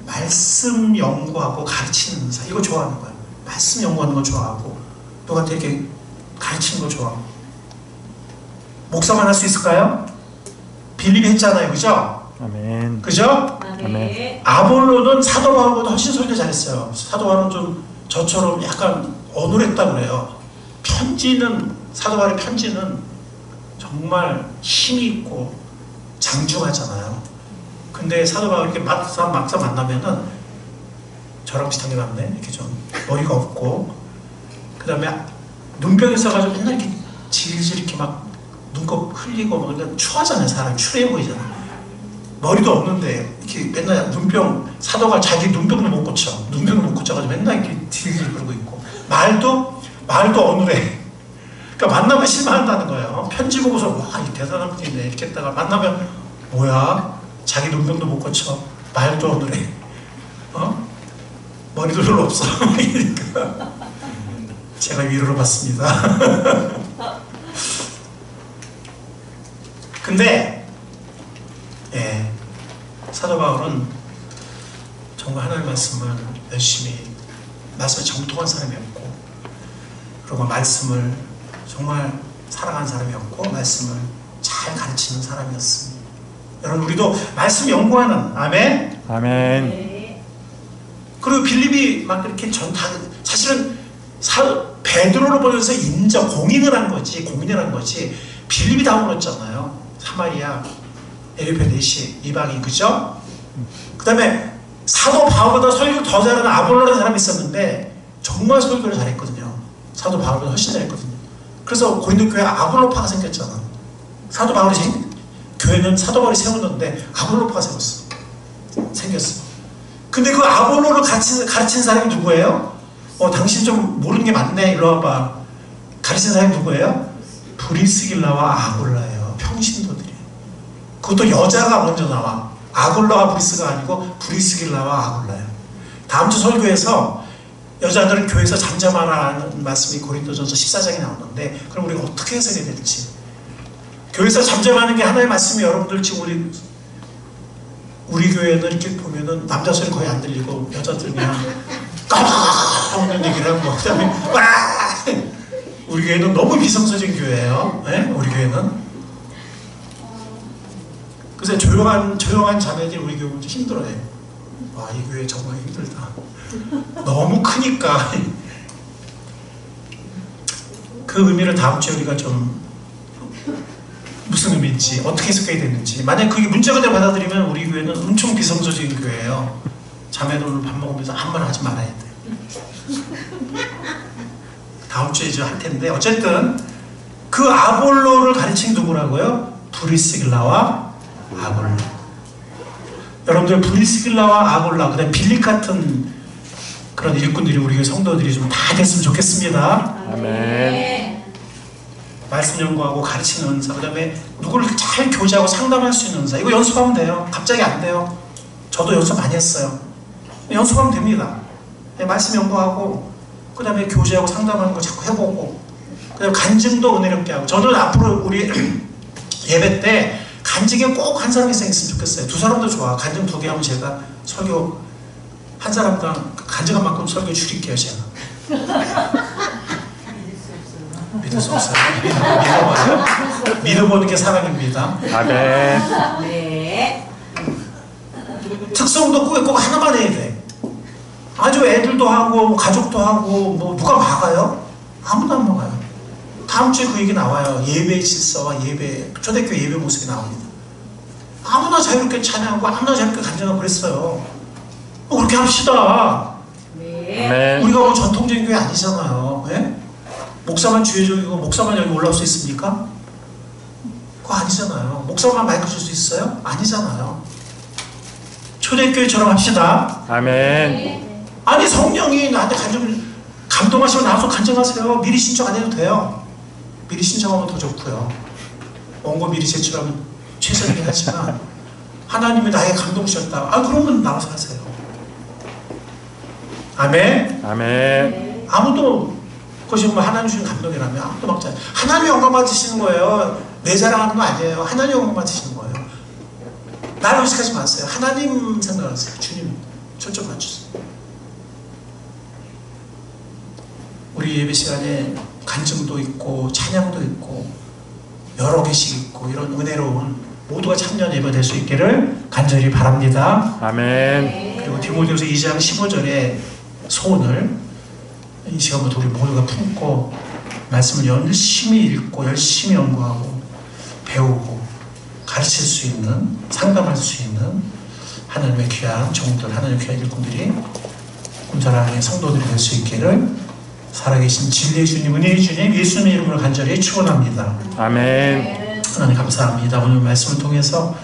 Speaker 1: 말씀 연구하고 가르치는 은사. 이거 좋아하는 거예요. 말씀 연구하는 거 좋아하고, 누구한테 이렇게 가르치는 거 좋아하고. 목사만 할 수 있을까요? 빌립이 했잖아요. 그죠?
Speaker 2: 아멘.
Speaker 1: 그죠?
Speaker 2: 아멘.
Speaker 1: 아볼로는 사도 바울보다 훨씬 설교 잘했어요. 사도 바울은 좀 저처럼 약간 어눌했다고 그래요. 편지는, 사도 바울의 편지는 정말 힘이 있고 장중하잖아요. 근데 사도 바울 이렇게 막상 만나면은 저랑 비슷하게 맞네. 이렇게 좀 머리가 없고, 그 다음에 눈병이 있어가지고 맨날 이렇게 질질 이렇게 막 눈곱 흘리고 막, 그러니까 추하잖아요. 사람이 추해 보이잖아요. 머리도 없는데 이렇게 맨날 눈병, 사도가 자기 눈병을 못 고쳐, 눈병을 못 고쳐가지고 맨날 이렇게 질질 그러고 있고, 말도 어눌해. 그러니까 만나면 실망한다는 거예요. 편지 보고서 와, 이 대단한 분이네 이렇게 했다가 만나면 뭐야? 자기 눈병도 못 고쳐, 말도 어눌해, 머리도 별로 없어. 그러니까 제가 위로를 받습니다. 근데 사도 바울은 정말 하나님의 말씀을 열심히 말씀에 정통한 사람이었고, 그리고 말씀을 정말 사랑하는 사람이었고, 말씀을 잘 가르치는 사람이었습니다. 여러분, 우리도 말씀 연구하는, 아멘.
Speaker 2: 아멘.
Speaker 3: 네.
Speaker 1: 그리고 빌립이 막 이렇게 사실은 베드로를 보면서 공인을 한 거지. 빌립이 다 울었잖아요. 사마리아, 에리페 네시, 이방인, 그죠? 그 다음에 사도 바울보다 설교를 더 잘하는 아볼로라는 사람이 있었는데 정말 설교를 잘했거든요. 사도 바울보다 훨씬 잘했거든요. 그래서 고린도 교회에 아볼로파가 생겼잖아. 사도 바울이 교회는 사도 바울이 세웠는데 아볼로파가 생겼어. 근데 그 아볼로를 가르친 사람이 누구예요? 당신 좀 모르는 게 많네. 일로 와봐. 가르친 사람이 누구예요? 브리스길라와 아굴라예요. 평신도들이. 그것도 여자가 먼저 나와. 아굴라와 브리스가 아니고 브리스길라와 아굴라예요. 다음 주 설교에서 여자들은 교회에서 잠잠하라는 말씀이 고린도전서 14장에 나오는데, 그럼 우리가 어떻게 해석해야 될지. 교회에서 잠잠하는 게 하나의 말씀이, 여러분들 지금 우리 교회는 이렇게 보면은 남자 소리 거의 안 들리고 여자들 그냥 까먹는 얘기를 하고, 그 다음에 와! 우리 교회는 너무 비성서적인 교회예요. 네? 우리 교회는. 그래서 조용한 자매들이 우리 교회 좀 힘들어해. 와, 이 교회 정말 힘들다. 너무 크니까. 그 의미를 다음 주에 우리가 좀 무슨 의미인지, 어떻게 해석해야 되는지. 만약 그게 문자 그대로 받아들이면 우리 교회는 엄청 비성서적인 교회예요. 자매들 오늘 밥 먹으면서 아무 말 하지 말아야 돼. 다음 주에 이제 할 텐데, 어쨌든 그 아볼로를 가르친 누구라고요? 브리스길라와 아볼라. 여러분들 브리스길라와 아볼라, 그다음 빌립 같은 그런 일꾼들이 우리 교회 성도들이 좀 다 됐으면 좋겠습니다.
Speaker 2: 아멘.
Speaker 1: 말씀 연구하고 가르치는 은사, 그 다음에 누구를 잘 교제하고 상담할 수 있는 은사. 이거 연습하면 돼요. 갑자기 안 돼요. 저도 연습 많이 했어요. 연습하면 됩니다. 말씀 연구하고, 그 다음에 교제하고 상담하는 거 자꾸 해보고, 그 다음에 간증도 은혜롭게 하고. 저는 앞으로 우리 예배 때 간증에 꼭 한 사람 이상 있으면 좋겠어요. 두 사람도 좋아. 간증 2개 하면 제가 설교 한 사람당 간증한 만큼 설교 줄일게요, 제가. 믿을 수 없어요. 믿어봐요. 믿어보는 게 사랑입니다.
Speaker 2: 아멘.
Speaker 3: 네.
Speaker 1: 특성도 꼭 하나만 해야 돼. 아주 애들도 하고 가족도 하고 뭐 누가 막아요? 아무도 안 막아요. 다음 주에 그 얘기 나와요. 예배의 질서와 초대교회 예배 모습이 나옵니다. 아무나 자유롭게 찬양하고 아무나 자유롭게 간증하고 그랬어요. 그렇게 합시다.
Speaker 3: 네.
Speaker 2: 아멘.
Speaker 1: 우리가 뭐 전통적인 교회 아니잖아요. 네? 목사만 주의적이고 목사만 여기 올라올 수 있습니까? 그거 아니잖아요. 목사만 마이크 줄 수 있어요? 아니잖아요. 초대교회처럼 합시다.
Speaker 2: 아멘.
Speaker 1: 아니, 성령이 나한테 감동하시면 나와서 간증하세요. 미리 신청 안 해도 돼요. 미리 신청하면 더 좋고요. 원고 미리 제출하면 최선이긴 하지만 하나님이 나에게 감동 주셨다. 그러면 나와서 하세요. 아멘.
Speaker 2: 아멘.
Speaker 1: 아무도, 그것이 정말 하나님 주신 감동이라면 아무도 막지 않아요. 하나님 영광 받으시는 거예요. 내 자랑하는 거 아니에요. 하나님 영광 받으시는 거예요. 나를 의식하지 마세요. 하나님 생각하세요. 주님 초점 맞추세요. 우리 예배 시간에 간증도 있고 찬양도 있고 여러 개씩 있고 이런 은혜로운 모두가 참여한 예배 될 수 있기를 간절히 바랍니다.
Speaker 2: 아멘.
Speaker 1: 그리고 디모데후서 2장 15절의 소원을 이 시간부터 우리 모두가 품고 말씀을 열심히 읽고 열심히 연구하고 배우고 가르칠 수 있는, 상담할 수 있는 하나님의 귀한 종들, 하나님의 귀한 일꾼들이 꿈사랑의 성도들이 될 수 있기를 살아계신 진리의 주님, 은혜의 주님, 예수님의 이름으로 간절히 축원합니다.
Speaker 2: 아멘.
Speaker 1: 하나님 감사합니다. 오늘 말씀을 통해서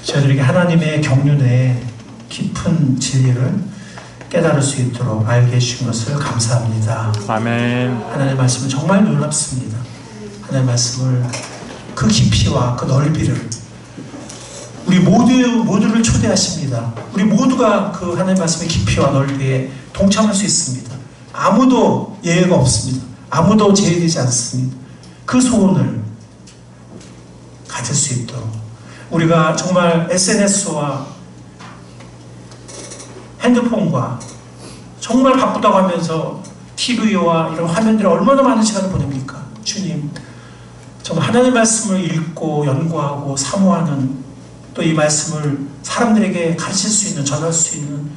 Speaker 1: 저희들에게 하나님의 경륜의 깊은 진리를 깨달을 수 있도록 알게 해주신 것을 감사합니다.
Speaker 2: 아멘.
Speaker 1: 하나님의 말씀은 정말 놀랍습니다. 하나님의 말씀을 그 깊이와 그 넓이를 우리 모두를 초대하십니다. 우리 모두가 그 하나님의 말씀의 깊이와 넓이에 동참할 수 있습니다. 아무도 예외가 없습니다. 아무도 제외되지 않습니다. 그 소원을 가질 수 있도록 우리가 정말 SNS와 핸드폰과 정말 바쁘다고 하면서 TV와 이런 화면들에 얼마나 많은 시간을 보냅니까? 주님, 정말 하나님의 말씀을 읽고 연구하고 사모하는 또 이 말씀을 사람들에게 가르칠 수 있는, 전할 수 있는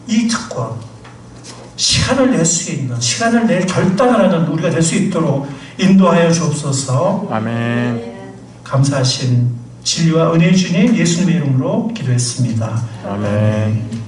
Speaker 1: 이 특권, 시간을 낼 수 있는, 시간을 낼 결단을 하는 우리가 될 수 있도록 인도하여 주옵소서.
Speaker 2: 아멘.
Speaker 1: 감사하신 진리와 은혜의 주님 예수님의 이름으로 기도했습니다.
Speaker 2: 아멘.